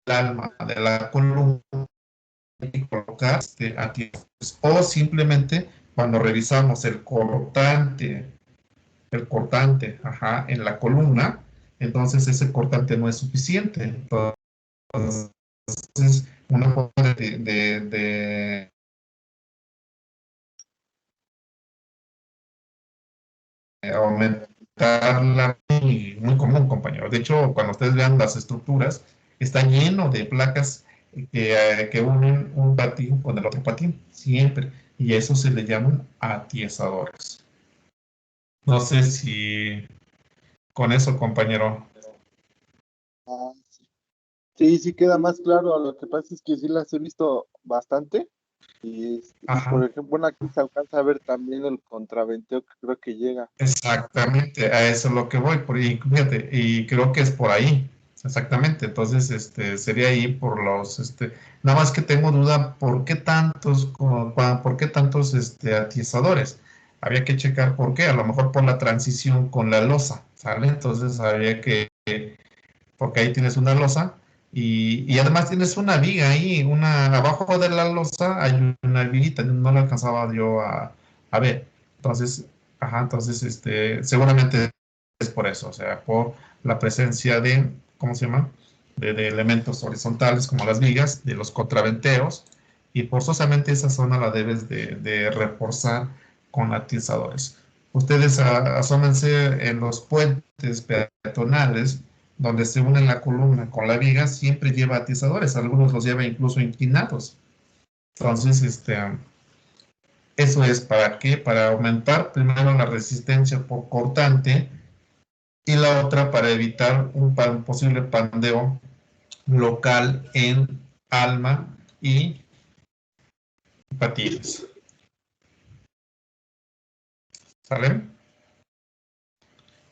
alma de la columna, y colocar atiesadores. O simplemente cuando revisamos ajá, en la columna, entonces ese cortante no es suficiente. Entonces, una forma de aumentar muy, muy común, compañero. De hecho, cuando ustedes vean las estructuras, está lleno de placas que unen un patín con el otro patín, siempre. Y eso se le llaman atiesadores. No sé si con eso, compañero. Ah, sí, sí queda más claro. Lo que pasa es que sí las he visto bastante. Y por Ajá, ejemplo, bueno, aquí se alcanza a ver también el contraventeo que creo que llega. exactamente, a eso es lo que voy, y fíjate, y creo que es por ahí, exactamente. Entonces, sería ahí por los, nada más que tengo duda, ¿por qué tantos, por qué tantos, atizadores? Había que checar por qué, a lo mejor por la transición con la losa, ¿sale? Entonces, habría que, porque ahí tienes una losa, y además tienes una viga ahí, abajo de la losa hay una viguita, no la alcanzaba yo a ver. Entonces, ajá, entonces, seguramente es por eso, o sea, por la presencia de, ¿cómo se llama? De elementos horizontales como las vigas, de los contraventeos, y forzosamente esa zona la debes de reforzar con atizadores. Ustedes asómense en los puentes peatonales donde se une la columna con la viga, siempre lleva atizadores, algunos los lleva incluso inclinados. Entonces, eso es para qué, para aumentar primero la resistencia por cortante, y la otra para evitar un posible pandeo local en alma y patines. ¿Sale?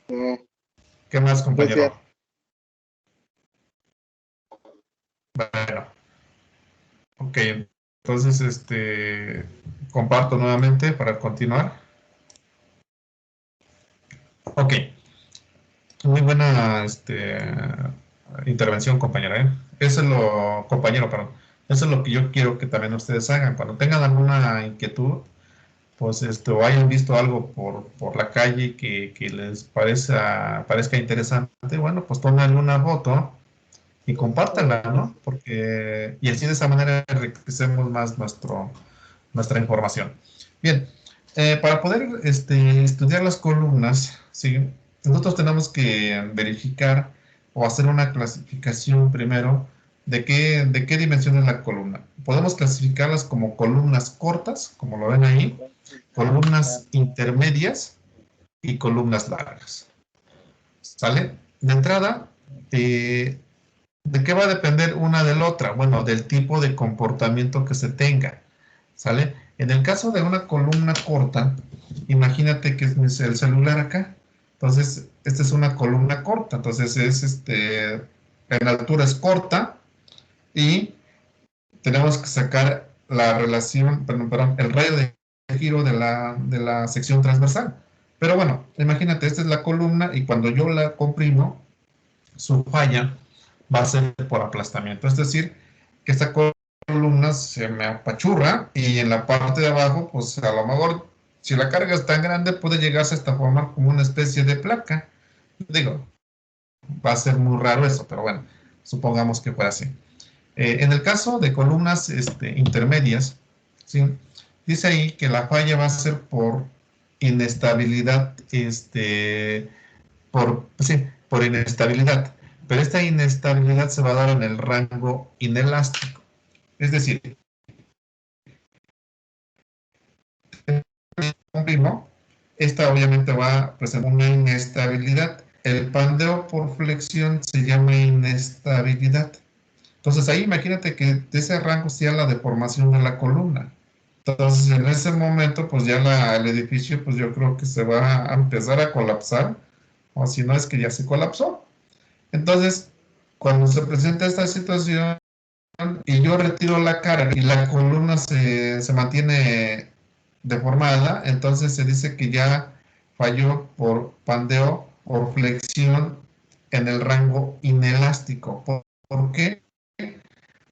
Eh, ¿Qué más, pues bien, compañero? Bueno, ok, entonces, comparto nuevamente para continuar. Ok, muy buena, intervención, compañera, ¿eh? Eso es lo, compañero, perdón. Eso es lo que yo quiero que también ustedes hagan. Cuando tengan alguna inquietud, pues, o hayan visto algo por la calle que les parezca interesante, bueno, pues tómenle una foto y compártanla, ¿no? Porque, y así de esa manera enriquecemos más nuestra información. Bien, para poder, estudiar las columnas, ¿sí? Nosotros tenemos que verificar o hacer una clasificación primero de qué dimensión es la columna. Podemos clasificarlas como columnas cortas, como lo ven ahí, columnas intermedias y columnas largas. ¿Sale? De entrada, ¿de qué va a depender una de la otra? Bueno, del tipo de comportamiento que se tenga. ¿Sale? En el caso de una columna corta, imagínate que es el celular acá. Entonces, esta es una columna corta. Entonces, en altura es corta, y tenemos que sacar la relación, perdón, el radio de giro de la sección transversal. Pero bueno, imagínate, esta es la columna y cuando yo la comprimo, su falla va a ser por aplastamiento. Es decir, que esta columna se me apachurra y en la parte de abajo, pues a lo mejor, si la carga es tan grande, puede llegarse hasta formar como una especie de placa. Digo, va a ser muy raro eso, pero bueno, supongamos que fuera así. En el caso de columnas intermedias, ¿sí? Dice ahí que la falla va a ser por inestabilidad, por inestabilidad, pero esta inestabilidad se va a dar en el rango inelástico. Es decir, esta obviamente va a presentar una inestabilidad. El pandeo por flexión se llama inestabilidad. Entonces ahí imagínate que de ese rango sea la deformación de la columna. Entonces en ese momento pues ya el edificio pues yo creo que se va a empezar a colapsar, o si no es que ya se colapsó. Entonces cuando se presenta esta situación y yo retiro la carga y la columna se mantiene deformada, entonces se dice que ya falló por pandeo, por flexión en el rango inelástico. ¿Por qué?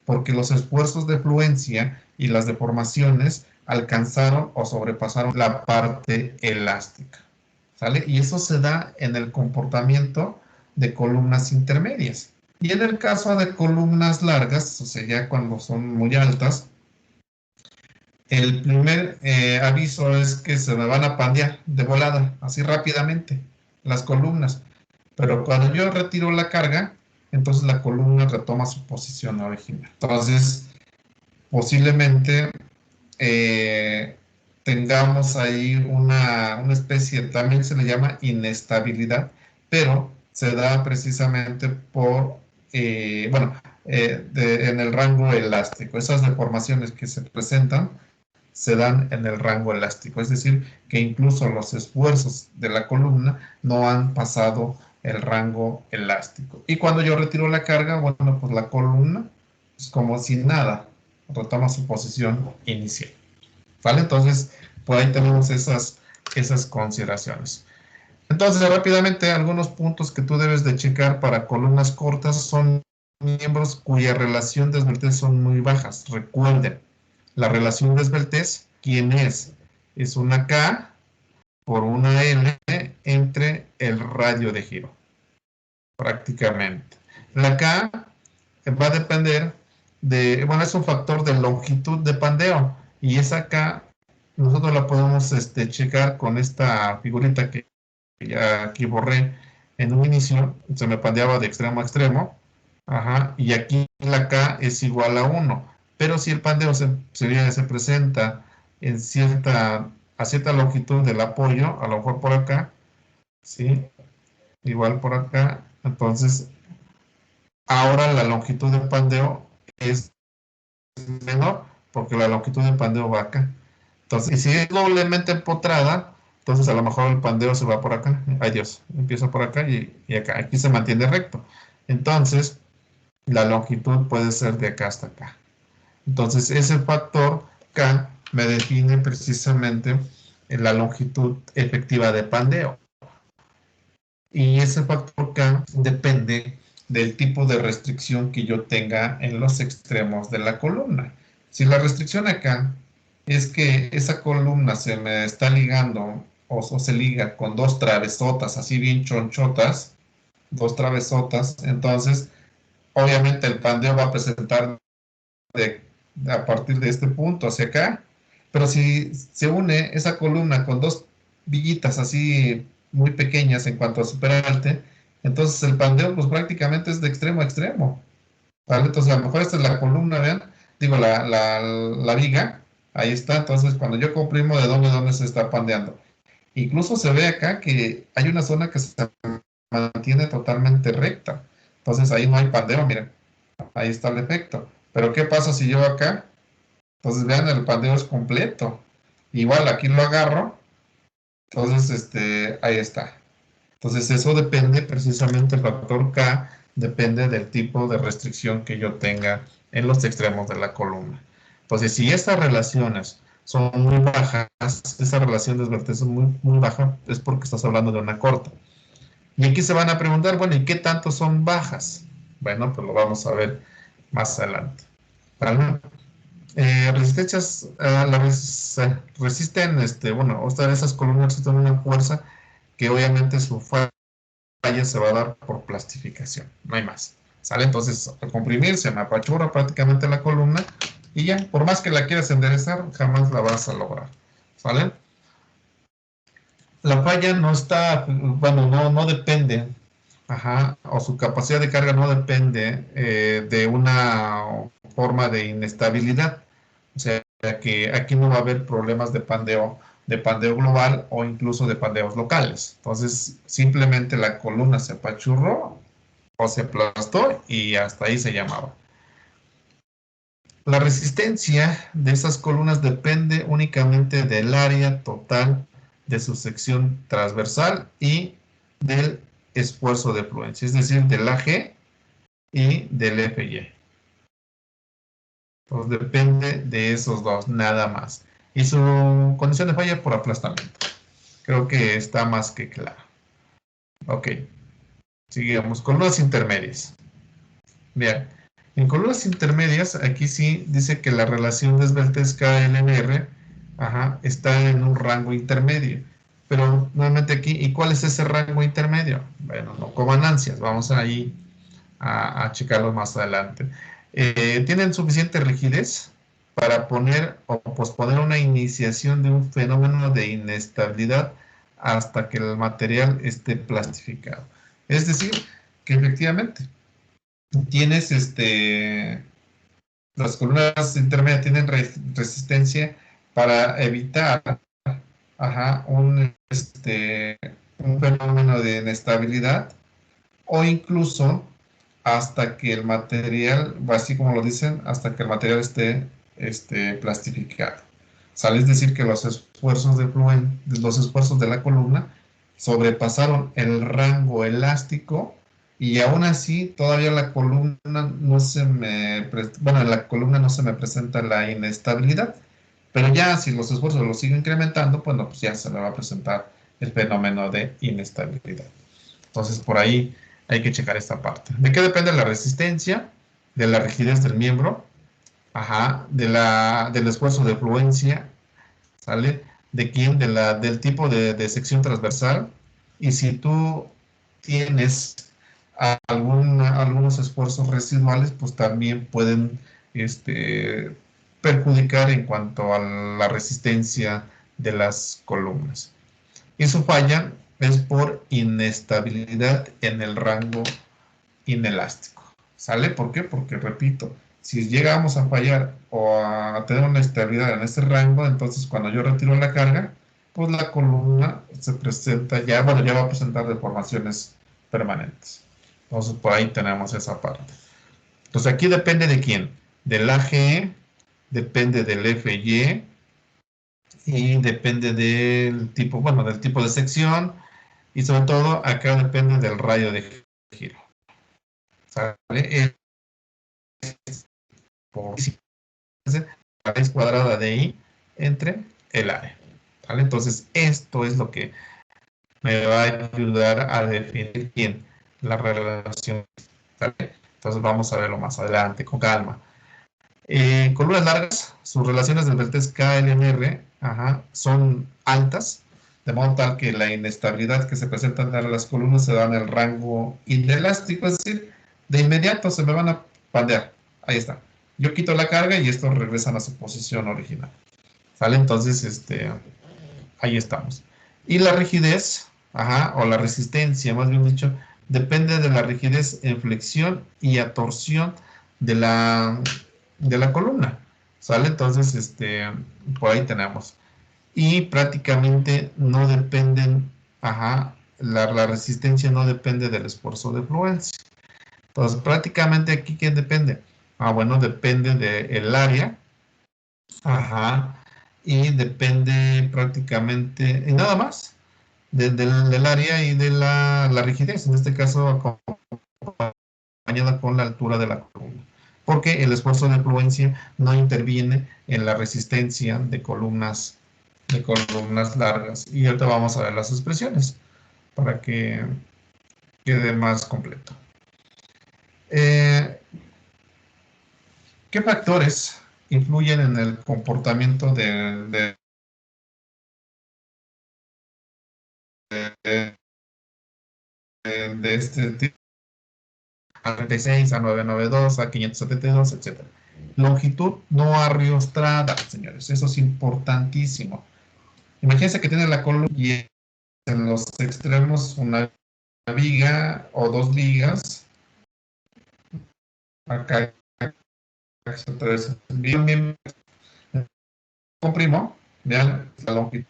Porque los esfuerzos de fluencia y las deformaciones alcanzaron o sobrepasaron la parte elástica, ¿sale? Y eso se da en el comportamiento de columnas intermedias. Y en el caso de columnas largas, o sea, ya cuando son muy altas, el primer aviso es que se me van a pandear de volada, así rápidamente, las columnas. Pero cuando yo retiro la carga, entonces la columna retoma su posición original. Entonces, posiblemente tengamos ahí una especie, también se le llama inestabilidad, pero se da precisamente por, en el rango elástico. Esas deformaciones que se presentan se dan en el rango elástico, es decir, que incluso los esfuerzos de la columna no han pasado el rango elástico. Y cuando yo retiro la carga, bueno, pues la columna es como si nada, retoma su posición inicial. ¿Vale? Entonces, por ahí tenemos esas consideraciones. Entonces, rápidamente, algunos puntos que tú debes de checar para columnas cortas son miembros cuya relación de esbeltez son muy bajas. Recuerden, la relación de esbeltez, ¿quién es? Es una K por una L entre el radio de giro, prácticamente. La K va a depender bueno, es un factor de longitud de pandeo, y esa K nosotros la podemos checar con esta figurita que ya aquí borré en un inicio, se me pandeaba de extremo a extremo, ajá, y aquí la K es igual a 1, pero si el pandeo se presenta en a cierta longitud del apoyo, a lo mejor por acá, ¿sí? Igual por acá, entonces ahora la longitud de pandeo es menor porque la longitud de pandeo va acá. Entonces, y si es doblemente empotrada, entonces a lo mejor el pandeo se va por acá. Ay Dios, empieza por acá y acá. Aquí se mantiene recto. Entonces, la longitud puede ser de acá hasta acá. Entonces, ese factor K me define precisamente la longitud efectiva de pandeo. Y ese factor K depende del tipo de restricción que yo tenga en los extremos de la columna. Si la restricción acá es que esa columna se me está ligando o se liga con dos travesotas así bien chonchotas, dos travesotas, entonces obviamente el pandeo va a presentar a partir de este punto hacia acá, pero si se une esa columna con dos villitas así muy pequeñas en cuanto a superalte, entonces el pandeo pues prácticamente es de extremo a extremo, ¿vale? Entonces a lo mejor esta es la columna, vean, digo la viga, ahí está, entonces cuando yo comprimo de dónde se está pandeando. Incluso se ve acá que hay una zona que se mantiene totalmente recta, entonces ahí no hay pandeo, miren, ahí está el efecto. Pero ¿qué pasa si yo acá? Entonces vean, el pandeo es completo. Igual aquí lo agarro, entonces ahí está. Entonces eso depende precisamente, el factor K depende del tipo de restricción que yo tenga en los extremos de la columna. Entonces si estas relaciones son muy bajas, esa relación de desvertez es muy baja, es porque estás hablando de una corta. Y aquí se van a preguntar, bueno, ¿y qué tanto son bajas? Bueno, pues lo vamos a ver más adelante. ¿Vale? Resistencias, resisten, bueno, esas columnas resisten una fuerza que obviamente su falla se va a dar por plastificación, no hay más. ¿Sale? Entonces, al comprimir se me apachurra prácticamente la columna y ya, por más que la quieras enderezar, jamás la vas a lograr. ¿Sale? La falla no está, bueno, no depende, ajá, o su capacidad de carga no depende de una forma de inestabilidad. O sea, que aquí no va a haber problemas de pandeo global o incluso de pandeos locales. Entonces, simplemente la columna se apachurró o se aplastó y hasta ahí se llamaba. La resistencia de esas columnas depende únicamente del área total de su sección transversal y del esfuerzo de fluencia, es decir, del AG y del FY. Entonces depende de esos dos, nada más. Y su condición de falla por aplastamiento. Creo que está más que claro. Ok, sigamos. Columnas intermedias. Bien, en columnas intermedias, aquí sí dice que la relación de esbeltez KLMR, ajá, está en un rango intermedio. Pero nuevamente aquí, ¿y cuál es ese rango intermedio? Bueno, no coman ansias, vamos ahí a checarlo más adelante. ¿Tienen suficiente rigidez para poner o posponer una iniciación de un fenómeno de inestabilidad hasta que el material esté plastificado? Es decir, que efectivamente tienes las columnas intermedias tienen resistencia para evitar, ajá, un fenómeno de inestabilidad o incluso hasta que el material, así como lo dicen, hasta que el material esté plastificado. ¿Sale? Es decir, que los esfuerzos los esfuerzos de la columna sobrepasaron el rango elástico y aún así todavía la columna no se me, bueno, en la columna no se me presenta la inestabilidad, pero ya si los esfuerzos los siguen incrementando, pues ya se me va a presentar el fenómeno de inestabilidad. Entonces, por ahí hay que checar esta parte. ¿De qué depende la resistencia? De la rigidez del miembro, ajá, del esfuerzo de fluencia, ¿sale? ¿De quién? Del tipo de sección transversal. Y si tú tienes algunos esfuerzos residuales, pues también pueden perjudicar en cuanto a la resistencia de las columnas. Y su falla es por inestabilidad en el rango inelástico. ¿Sale? ¿Por qué? Porque, repito, si llegamos a fallar o a tener una estabilidad en ese rango, entonces cuando yo retiro la carga, pues la columna se presenta ya, bueno, ya va a presentar deformaciones permanentes. Entonces por ahí tenemos esa parte. Entonces aquí depende de quién. Del AGE, depende del FY y depende del tipo, bueno, del tipo de sección y sobre todo acá depende del radio de giro. ¿Sale? Por la raíz cuadrada de I entre el área. ¿Vale? Entonces, esto es lo que me va a ayudar a definir bien la relación. ¿Vale? Entonces, vamos a verlo más adelante, con calma. Columnas largas, sus relaciones de vertex KLMR son altas, de modo tal que la inestabilidad que se presenta en las columnas se da en el rango inelástico, es decir, de inmediato se me van a pandear. Ahí está. Yo quito la carga y estos regresan a su posición original. ¿Sale? Entonces, ahí estamos. Y la rigidez, o la resistencia, más bien dicho, depende de la rigidez en flexión y a torsión de la columna. ¿Sale? Entonces, por ahí tenemos. Y prácticamente no dependen, la resistencia no depende del esfuerzo de fluencia. Entonces, prácticamente aquí, ¿quién depende? Bueno, depende del área, y depende prácticamente, y nada más, del área y de la rigidez, en este caso acompañada con la altura de la columna. porque el esfuerzo de fluencia no interviene en la resistencia de columnas largas. Y ahorita vamos a ver las expresiones para que quede más completo. ¿Qué factores influyen en el comportamiento de este tipo? A 36, a 992, a 572, etc. Longitud no arriostrada, señores. Eso es importantísimo. Imagínense que tiene la columna y en los extremos una viga o dos vigas. Acá bien comprimo, vean la longitud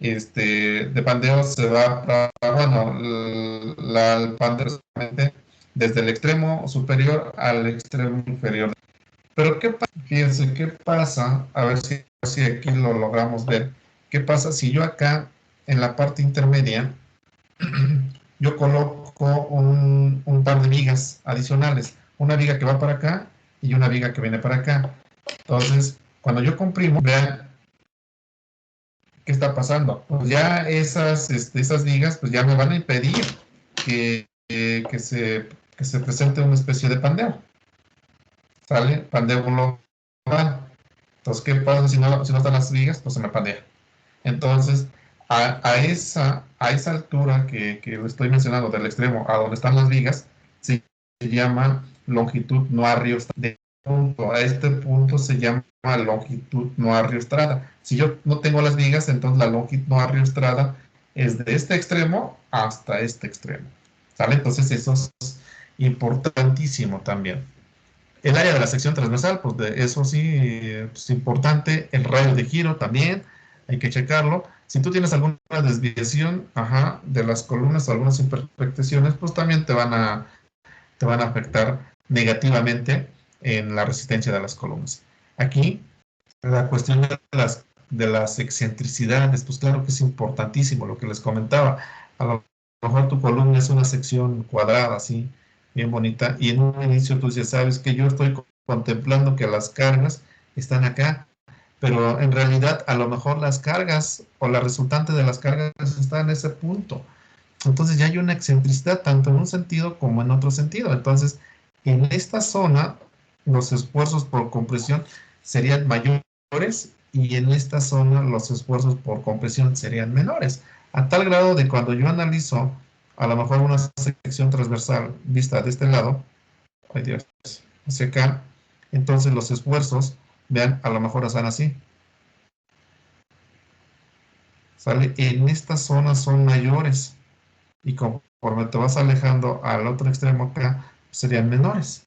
de pandeo se va para, bueno, el pandeo solamente desde el extremo superior al extremo inferior. Pero ¿qué pasa? Fíjense, ¿qué pasa? A ver si aquí lo logramos ver. ¿Qué pasa si yo acá, en la parte intermedia, yo coloco un par de vigas adicionales? Una viga que va para acá y una viga que viene para acá. Entonces, cuando yo comprimo, vean qué está pasando. Pues ya esas vigas, pues ya me van a impedir que se presente una especie de pandeo. ¿Sale? Pandeo global. Entonces, ¿qué pasa si no están las vigas? Pues se me pandea. Entonces, a esa altura que lo estoy mencionando, del extremo a donde están las vigas, se llama longitud no arriostrada. A este punto se llama longitud no arriostrada. Si yo no tengo las vigas, entonces la longitud no arriostrada es de este extremo hasta este extremo. ¿Sale? Entonces, eso es importantísimo también. El área de la sección transversal, pues eso sí es importante. El radio de giro también, hay que checarlo. Si tú tienes alguna desviación de las columnas o algunas imperfecciones, pues también te van a afectar negativamente en la resistencia de las columnas. Aquí, la cuestión de las excentricidades, pues claro que es importantísimo lo que les comentaba. A lo mejor tu columna es una sección cuadrada, así, bien bonita, y en un inicio tú ya sabes que yo estoy contemplando que las cargas están acá, pero en realidad a lo mejor las cargas o la resultante de las cargas está en ese punto. Entonces ya hay una excentricidad tanto en un sentido como en otro sentido. Entonces, en esta zona, los esfuerzos por compresión serían mayores y en esta zona los esfuerzos por compresión serían menores. A tal grado de cuando yo analizo a lo mejor una sección transversal vista de este lado, ay Dios, hacia acá, entonces los esfuerzos, vean, a lo mejor están así. ¿Sale? En esta zona son mayores. Y conforme te vas alejando al otro extremo acá, serían menores.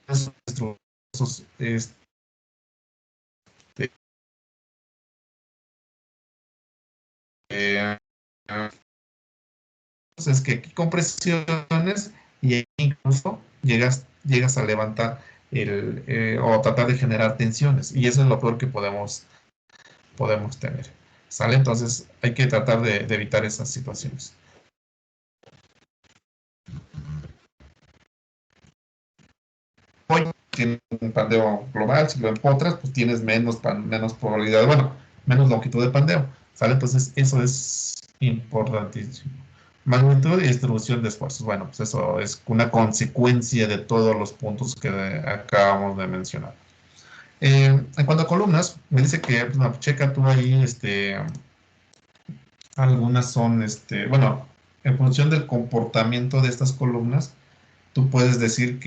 Esos, es que aquí compresiones y incluso llegas a levantar o tratar de generar tensiones. Y eso es lo peor que podemos tener. ¿Sale? Entonces hay que tratar de evitar esas situaciones. Hoy tienes un pandeo global, si lo empotras, pues tienes menos probabilidad, bueno, menos longitud de pandeo. ¿Sale? Entonces eso es importantísimo. Magnitud y distribución de esfuerzos. Bueno, pues eso es una consecuencia de todos los puntos que acabamos de mencionar. En cuanto a columnas, me dice que, pues, no, checa tú ahí, algunas son, bueno, en función del comportamiento de estas columnas, tú puedes decir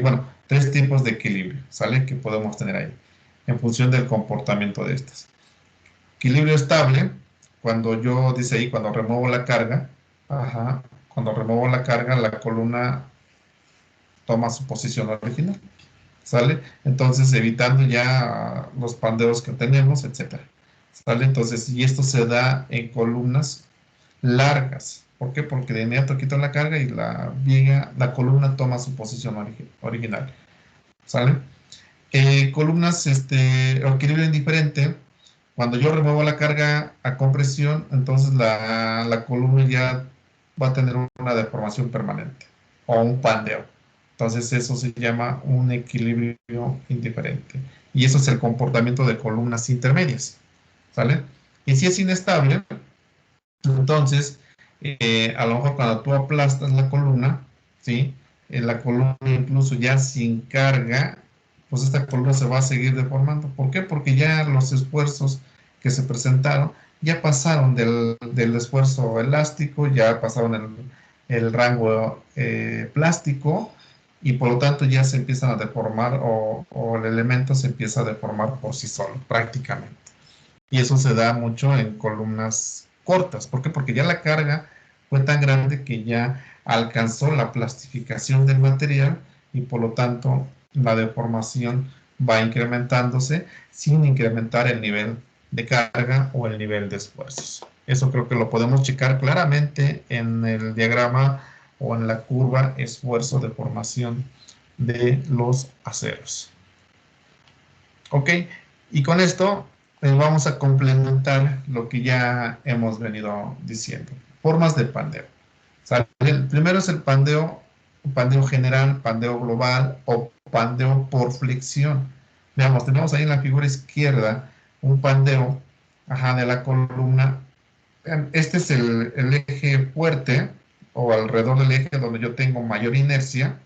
bueno, tres tipos de equilibrio, ¿sale? Que podemos tener ahí, en función del comportamiento de estas. Equilibrio estable, cuando yo, dice ahí, cuando remuevo la carga, cuando remuevo la carga, la columna toma su posición original, ¿sale? Entonces, evitando ya los pandeos que tenemos, etcétera, ¿sale? Entonces, y esto se da en columnas largas. ¿Por qué? Porque de inmediato quito la carga y la columna toma su posición original, ¿sale? Columnas, equilibrio indiferente. Cuando yo remuevo la carga a compresión, entonces la columna ya va a tener una deformación permanente o un pandeo. Entonces eso se llama un equilibrio indiferente. Y eso es el comportamiento de columnas intermedias. ¿Sale? Y si es inestable, entonces a lo mejor cuando tú aplastas la columna, ¿sí? La columna incluso ya sin carga, pues esta columna se va a seguir deformando. ¿Por qué? Porque ya los esfuerzos que se presentaron ya pasaron del esfuerzo elástico, ya pasaron el rango plástico y por lo tanto ya se empiezan a deformar o el elemento se empieza a deformar por sí solo, prácticamente. Y eso se da mucho en columnas cortas. ¿Por qué? Porque ya la carga fue tan grande que ya alcanzó la plastificación del material y por lo tanto la deformación va incrementándose sin incrementar el nivel de carga o el nivel de esfuerzos. Eso creo que lo podemos checar claramente en el diagrama o en la curva esfuerzo-deformación de los aceros. Ok, y con esto vamos a complementar lo que ya hemos venido diciendo. Formas de pandeo. ¿Sale? El primero es el pandeo general, pandeo global o pandeo por flexión. Veamos, tenemos ahí en la figura izquierda un pandeo de la columna. Este es el eje fuerte o alrededor del eje donde yo tengo mayor inercia.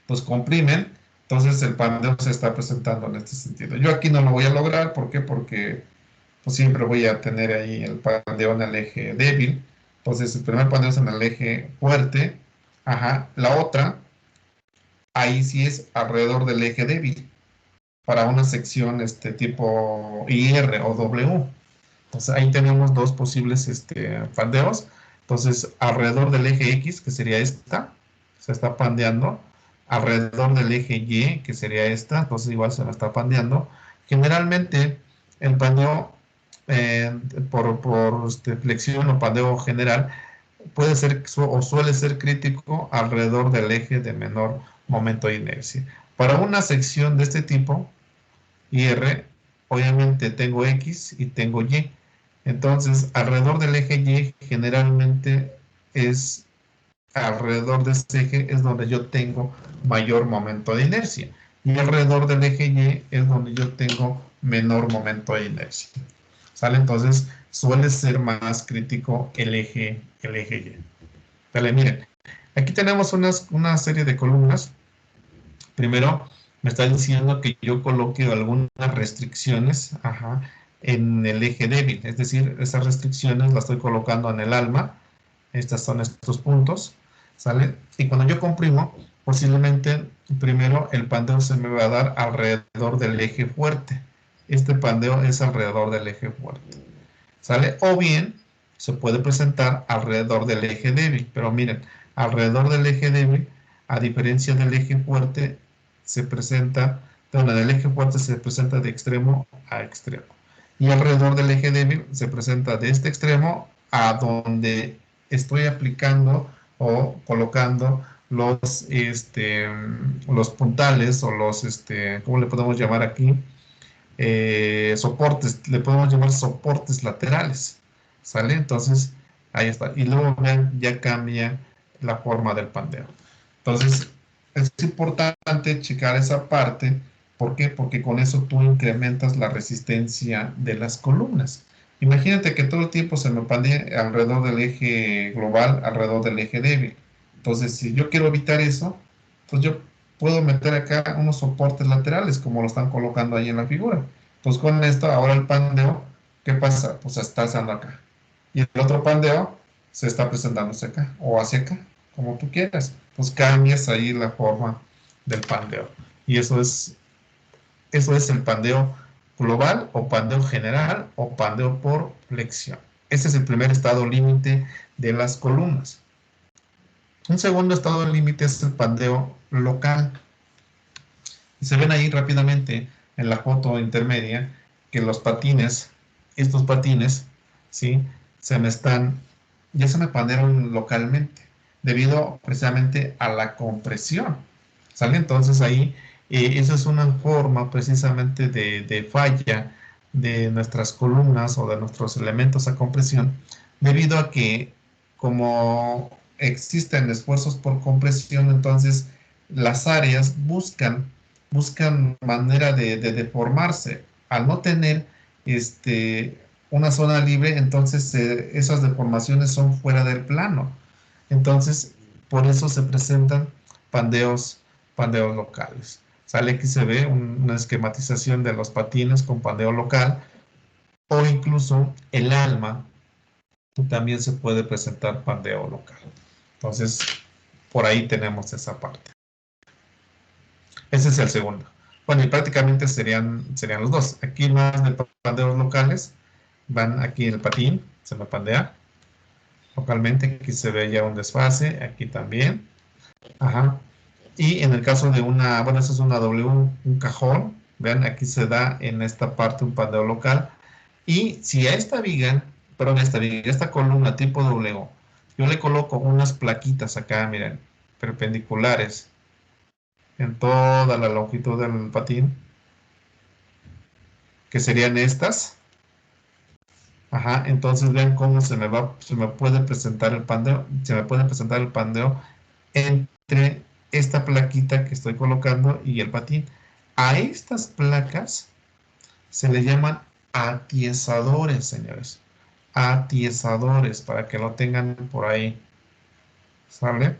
Pues comprimen, entonces el pandeo se está presentando en este sentido. Yo aquí no lo voy a lograr, ¿por qué? Porque pues, siempre voy a tener ahí el pandeo en el eje débil. Entonces el primer pandeo es en el eje fuerte, la otra, ahí sí es alrededor del eje débil, para una sección tipo IR o W. Entonces ahí tenemos dos posibles pandeos. Entonces alrededor del eje X, que sería esta, se está pandeando. Alrededor del eje Y, que sería esta, entonces igual se la está pandeando. Generalmente el pandeo por flexión o pandeo general puede ser o suele ser crítico alrededor del eje de menor momento de inercia. Para una sección de este tipo, IR, obviamente tengo X y tengo Y. Entonces, alrededor del eje Y generalmente es alrededor de este eje es donde yo tengo mayor momento de inercia. Y alrededor del eje Y es donde yo tengo menor momento de inercia. ¿Sale? Entonces, suele ser más crítico el eje Y. Vale, miren. Aquí tenemos una serie de columnas. Primero, me está diciendo que yo coloque algunas restricciones en el eje débil. Es decir, esas restricciones las estoy colocando en el alma. Estos son estos puntos. ¿Sale? Y cuando yo comprimo, posiblemente primero el pandeo se me va a dar alrededor del eje fuerte. Este pandeo es alrededor del eje fuerte. ¿Sale? O bien se puede presentar alrededor del eje débil. Pero miren, alrededor del eje débil, a diferencia del eje fuerte, se presenta, el eje fuerte se presenta de extremo a extremo. Y alrededor del eje débil se presenta de este extremo a donde estoy aplicando o colocando los puntales o los, ¿cómo le podemos llamar aquí? Soportes, le podemos llamar soportes laterales, ¿sale? Entonces, ahí está. Y luego vean, ya cambia la forma del pandeo. Entonces, es importante checar esa parte. ¿Por qué? Porque con eso tú incrementas la resistencia de las columnas. Imagínate que todo el tiempo se me pandee alrededor del eje global, alrededor del eje débil. Entonces, si yo quiero evitar eso, pues yo puedo meter acá unos soportes laterales, como lo están colocando ahí en la figura. Pues con esto, ahora el pandeo, ¿qué pasa? Pues se está haciendo acá. Y el otro pandeo se está presentándose acá, o hacia acá, como tú quieras. Pues cambias ahí la forma del pandeo. Y eso es el pandeo global, o pandeo general, o pandeo por flexión. Ese es el primer estado límite de las columnas. Un segundo estado límite es el pandeo local. Y se ven ahí rápidamente en la foto intermedia que los patines, estos patines, ¿sí? Ya se me pandearon localmente, debido precisamente a la compresión. ¿Sale? Entonces ahí, esa es una forma precisamente de falla de nuestras columnas o de nuestros elementos a compresión, debido a que como existen esfuerzos por compresión, entonces las áreas buscan manera de deformarse. Al no tener una zona libre, entonces esas deformaciones son fuera del plano. Entonces, por eso se presentan pandeos locales. Sale aquí se ve una esquematización de los patines con pandeo local, o incluso el alma también se puede presentar pandeo local. Entonces, por ahí tenemos esa parte. Ese es el segundo. Bueno, y prácticamente serían los dos. Aquí más de pandeos locales, van aquí el patín, se me pandea localmente, aquí se ve ya un desfase, aquí también. Ajá. Y en el caso de una, bueno, esa es una W, un cajón, vean, aquí se da en esta parte un pandeo local. Y si a esta viga, perdón, esta columna tipo W, yo le coloco unas plaquitas acá, miren, perpendiculares en toda la longitud del patín, que serían estas. Ajá, entonces vean cómo se me puede presentar el pandeo, entre esta plaquita que estoy colocando y el patín. A estas placas se le llaman atiesadores, señores. Atiesadores, para que lo tengan por ahí. ¿Sale?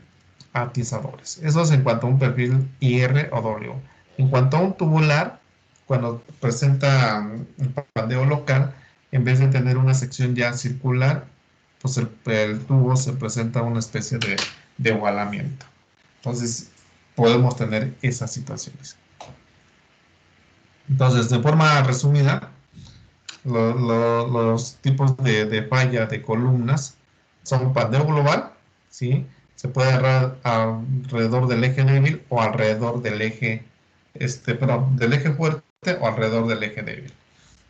Atiesadores. Eso es en cuanto a un perfil IR o W. En cuanto a un tubular, cuando presenta un pandeo local, en vez de tener una sección ya circular, pues el tubo se presenta una especie de ovalamiento. Entonces, podemos tener esas situaciones. Entonces, de forma resumida, los tipos de falla de columnas son pandeo global, ¿sí? Se puede agarrar alrededor del eje débil o alrededor del eje, del eje fuerte o alrededor del eje débil.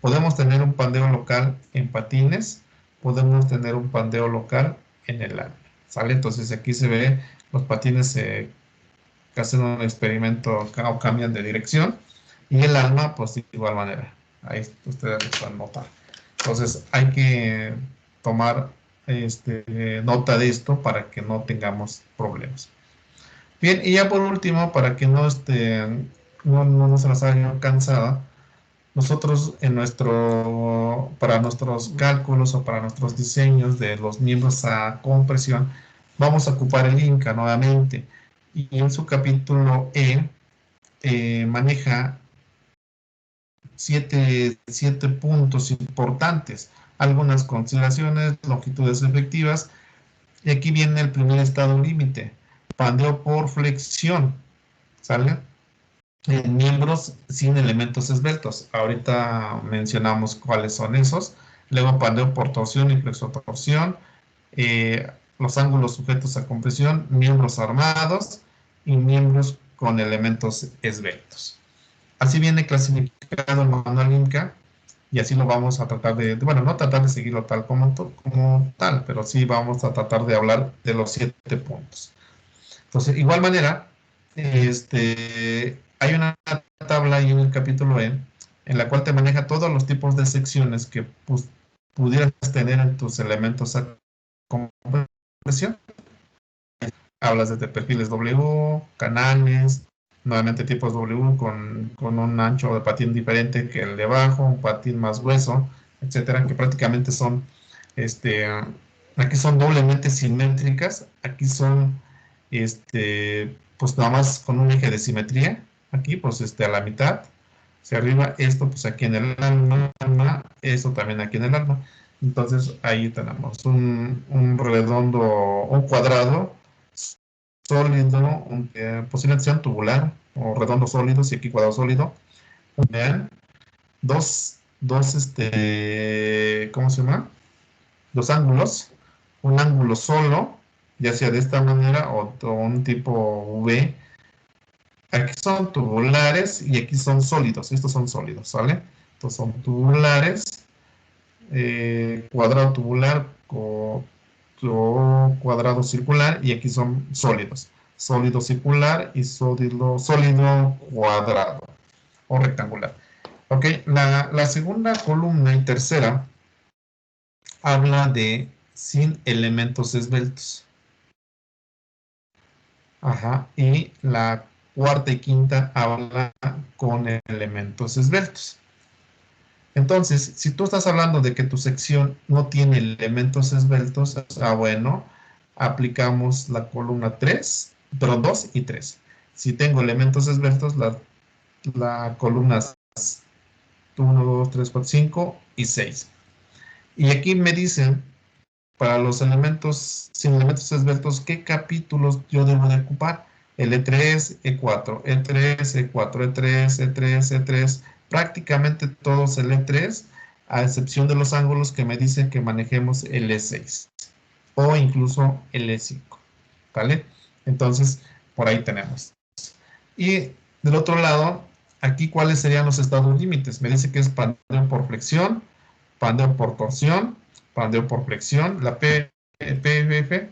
Podemos tener un pandeo local en patines, podemos tener un pandeo local en el alma, ¿sale? Entonces aquí se ve los patines que hacen un experimento o cambian de dirección, y el alma, pues de igual manera. Ahí ustedes lo pueden notar. Entonces hay que tomar nota de esto para que no tengamos problemas. Bien, y ya por último, para que no se nos haga cansada, nosotros para nuestros cálculos o para nuestros diseños de los miembros a compresión, vamos a ocupar el INCA nuevamente. Y en su capítulo maneja siete puntos importantes, algunas consideraciones, longitudes efectivas, y aquí viene el primer estado límite, pandeo por flexión, ¿sale? En miembros sin elementos esbeltos. Ahorita mencionamos cuáles son esos. Luego pandeo por torsión y flexotorsión, los ángulos sujetos a compresión, miembros armados y miembros con elementos esbeltos. Así viene clasificado el manual INCA, y así lo vamos a tratar bueno, no tratar de seguirlo tal como tal, pero sí vamos a tratar de hablar de los 7 puntos. Entonces, de igual manera, hay una tabla ahí en el capítulo en la cual te maneja todos los tipos de secciones que pudieras tener en tus elementos a compresión. Hablas de perfiles W, canales, nuevamente tipos W con un ancho de patín diferente que el de abajo, un patín más grueso, etcétera, que prácticamente son, aquí son doblemente simétricas, aquí son, pues nada más con un eje de simetría, aquí pues a la mitad, hacia arriba, esto pues aquí en el alma, esto también aquí en el alma. Entonces ahí tenemos un redondo, un cuadrado sólido, posiblemente sean tubular o redondo sólido, y aquí cuadrado sólido. Vean, ¿cómo se llama? Dos ángulos, un ángulo solo, ya sea de esta manera o un tipo V. Aquí son tubulares y aquí son sólidos. Estos son sólidos, ¿sale? Estos son tubulares, cuadrado tubular o cuadrado circular, y aquí son sólidos. Sólido circular y sólido cuadrado o rectangular. Ok, la segunda columna y tercera habla de sin elementos esbeltos. Ajá, y la cuarta y quinta habla con elementos esbeltos. Entonces, si tú estás hablando de que tu sección no tiene elementos esbeltos, bueno, aplicamos la columna 3, perdón, 2 y 3. Si tengo elementos esbeltos, la columna 1, 2, 3, 4, 5 y 6. Y aquí me dicen, para los elementos sin elementos esbeltos, ¿qué capítulos yo debo de ocupar? El E3, E4, E3, E4, E3, E3, E3, prácticamente todos el E3, a excepción de los ángulos que me dicen que manejemos el E6 o incluso el E5, ¿vale? Entonces, por ahí tenemos. Y del otro lado, aquí, ¿cuáles serían los estados límites? Me dice que es pandeo por flexión, pandeo por torsión, pandeo por flexión, la PFF,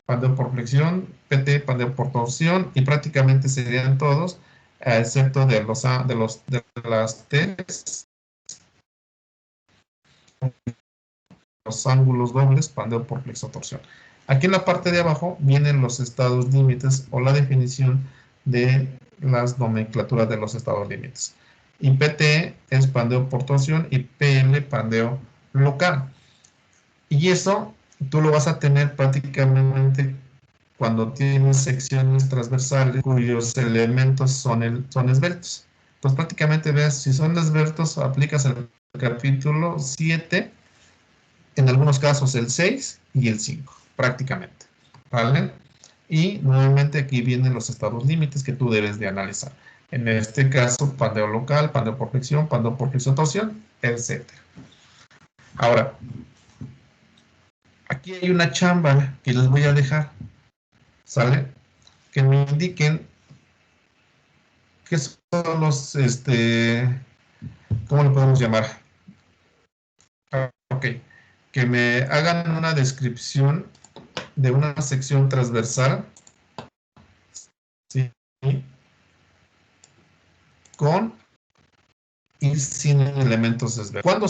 pandeo por flexión, PT, pandeo por torsión, y prácticamente serían todos, excepto de las T's, los ángulos dobles, pandeo por flexotorsión. Aquí en la parte de abajo vienen los estados límites o la definición de las nomenclaturas de los estados límites. Y PT es pandeo por torsión y PL pandeo local. Y eso tú lo vas a tener prácticamente cuando tienes secciones transversales cuyos elementos son esbeltos. Pues prácticamente veas, si son esbeltos, aplicas el capítulo 7, en algunos casos el 6 y el 5, prácticamente, ¿vale? Y nuevamente aquí vienen los estados límites que tú debes de analizar. En este caso, pandeo local, pandeo por flexión torsión, etc. Ahora, aquí hay una chamba que les voy a dejar, ¿sale? Que me indiquen qué son los, ¿cómo lo podemos llamar? Ok, que me hagan una descripción de una sección transversal, ¿sí? Con y sin elementos esbeltos. ¿Cuándo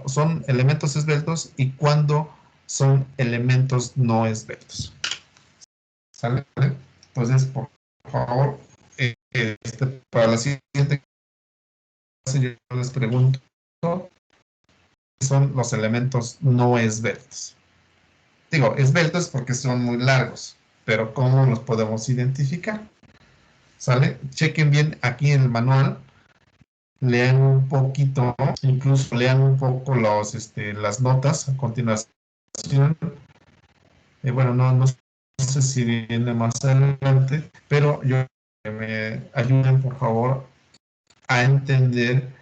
son elementos esbeltos y cuándo son elementos no esbeltos? ¿Sale? Entonces, por favor, para la siguiente clase yo les pregunto qué son los elementos no esbeltos. Digo, esbeltos porque son muy largos, pero ¿cómo los podemos identificar? ¿Sale? Chequen bien aquí en el manual, lean un poquito, incluso lean un poco las notas a continuación. Bueno, no sé si viene más adelante, pero yo que me ayuden, por favor, a entender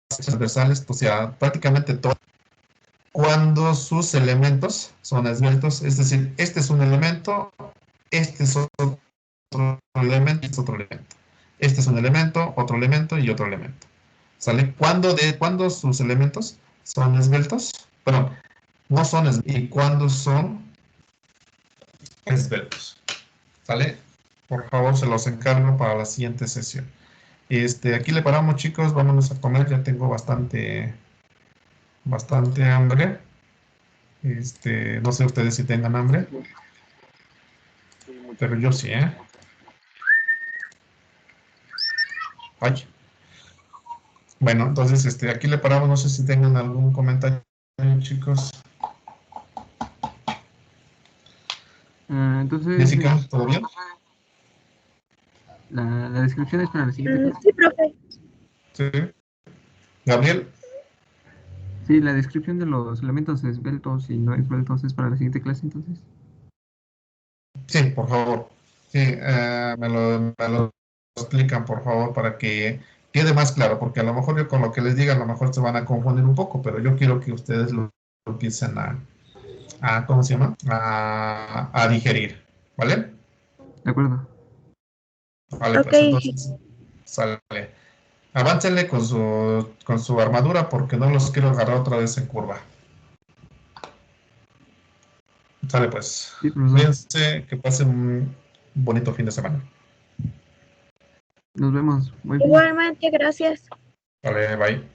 transversales, o sea, prácticamente todo, cuando sus elementos son esbeltos, es decir, este es un elemento, este es otro elemento, este es otro elemento. Este es un elemento, otro elemento y otro elemento. ¿Sale? ¿Cuándo sus elementos son esbeltos? Perdón, no son esbeltos. ¿Y cuándo son esbeltos? ¿Sale? Por favor, se los encargo para la siguiente sesión. Aquí le paramos, chicos. Vámonos a comer. Ya tengo bastante hambre. No sé ustedes si tengan hambre. Pero yo sí, ¿eh? Ay. Bueno, entonces, aquí le paramos. No sé si tengan algún comentario, chicos. Entonces, Jessica, ¿todo bien? la descripción es para la siguiente clase. Sí, profe. Sí. Gabriel. Sí, la descripción de los elementos esbeltos y no esbeltos es para la siguiente clase, entonces. Sí, por favor. Sí, me lo explican, por favor, para que quede más claro, porque a lo mejor yo con lo que les diga, a lo mejor se van a confundir un poco, pero yo quiero que ustedes lo empiecen ¿cómo se llama? A digerir, ¿vale? De acuerdo. Vale, Ok. pues entonces, sale. Aváncenle con su armadura porque no los quiero agarrar otra vez en curva. Sale, pues. Sí, profesor. Cuídense, que pasen un bonito fin de semana. Nos vemos. Buen fin. Igualmente, gracias. Vale, bye.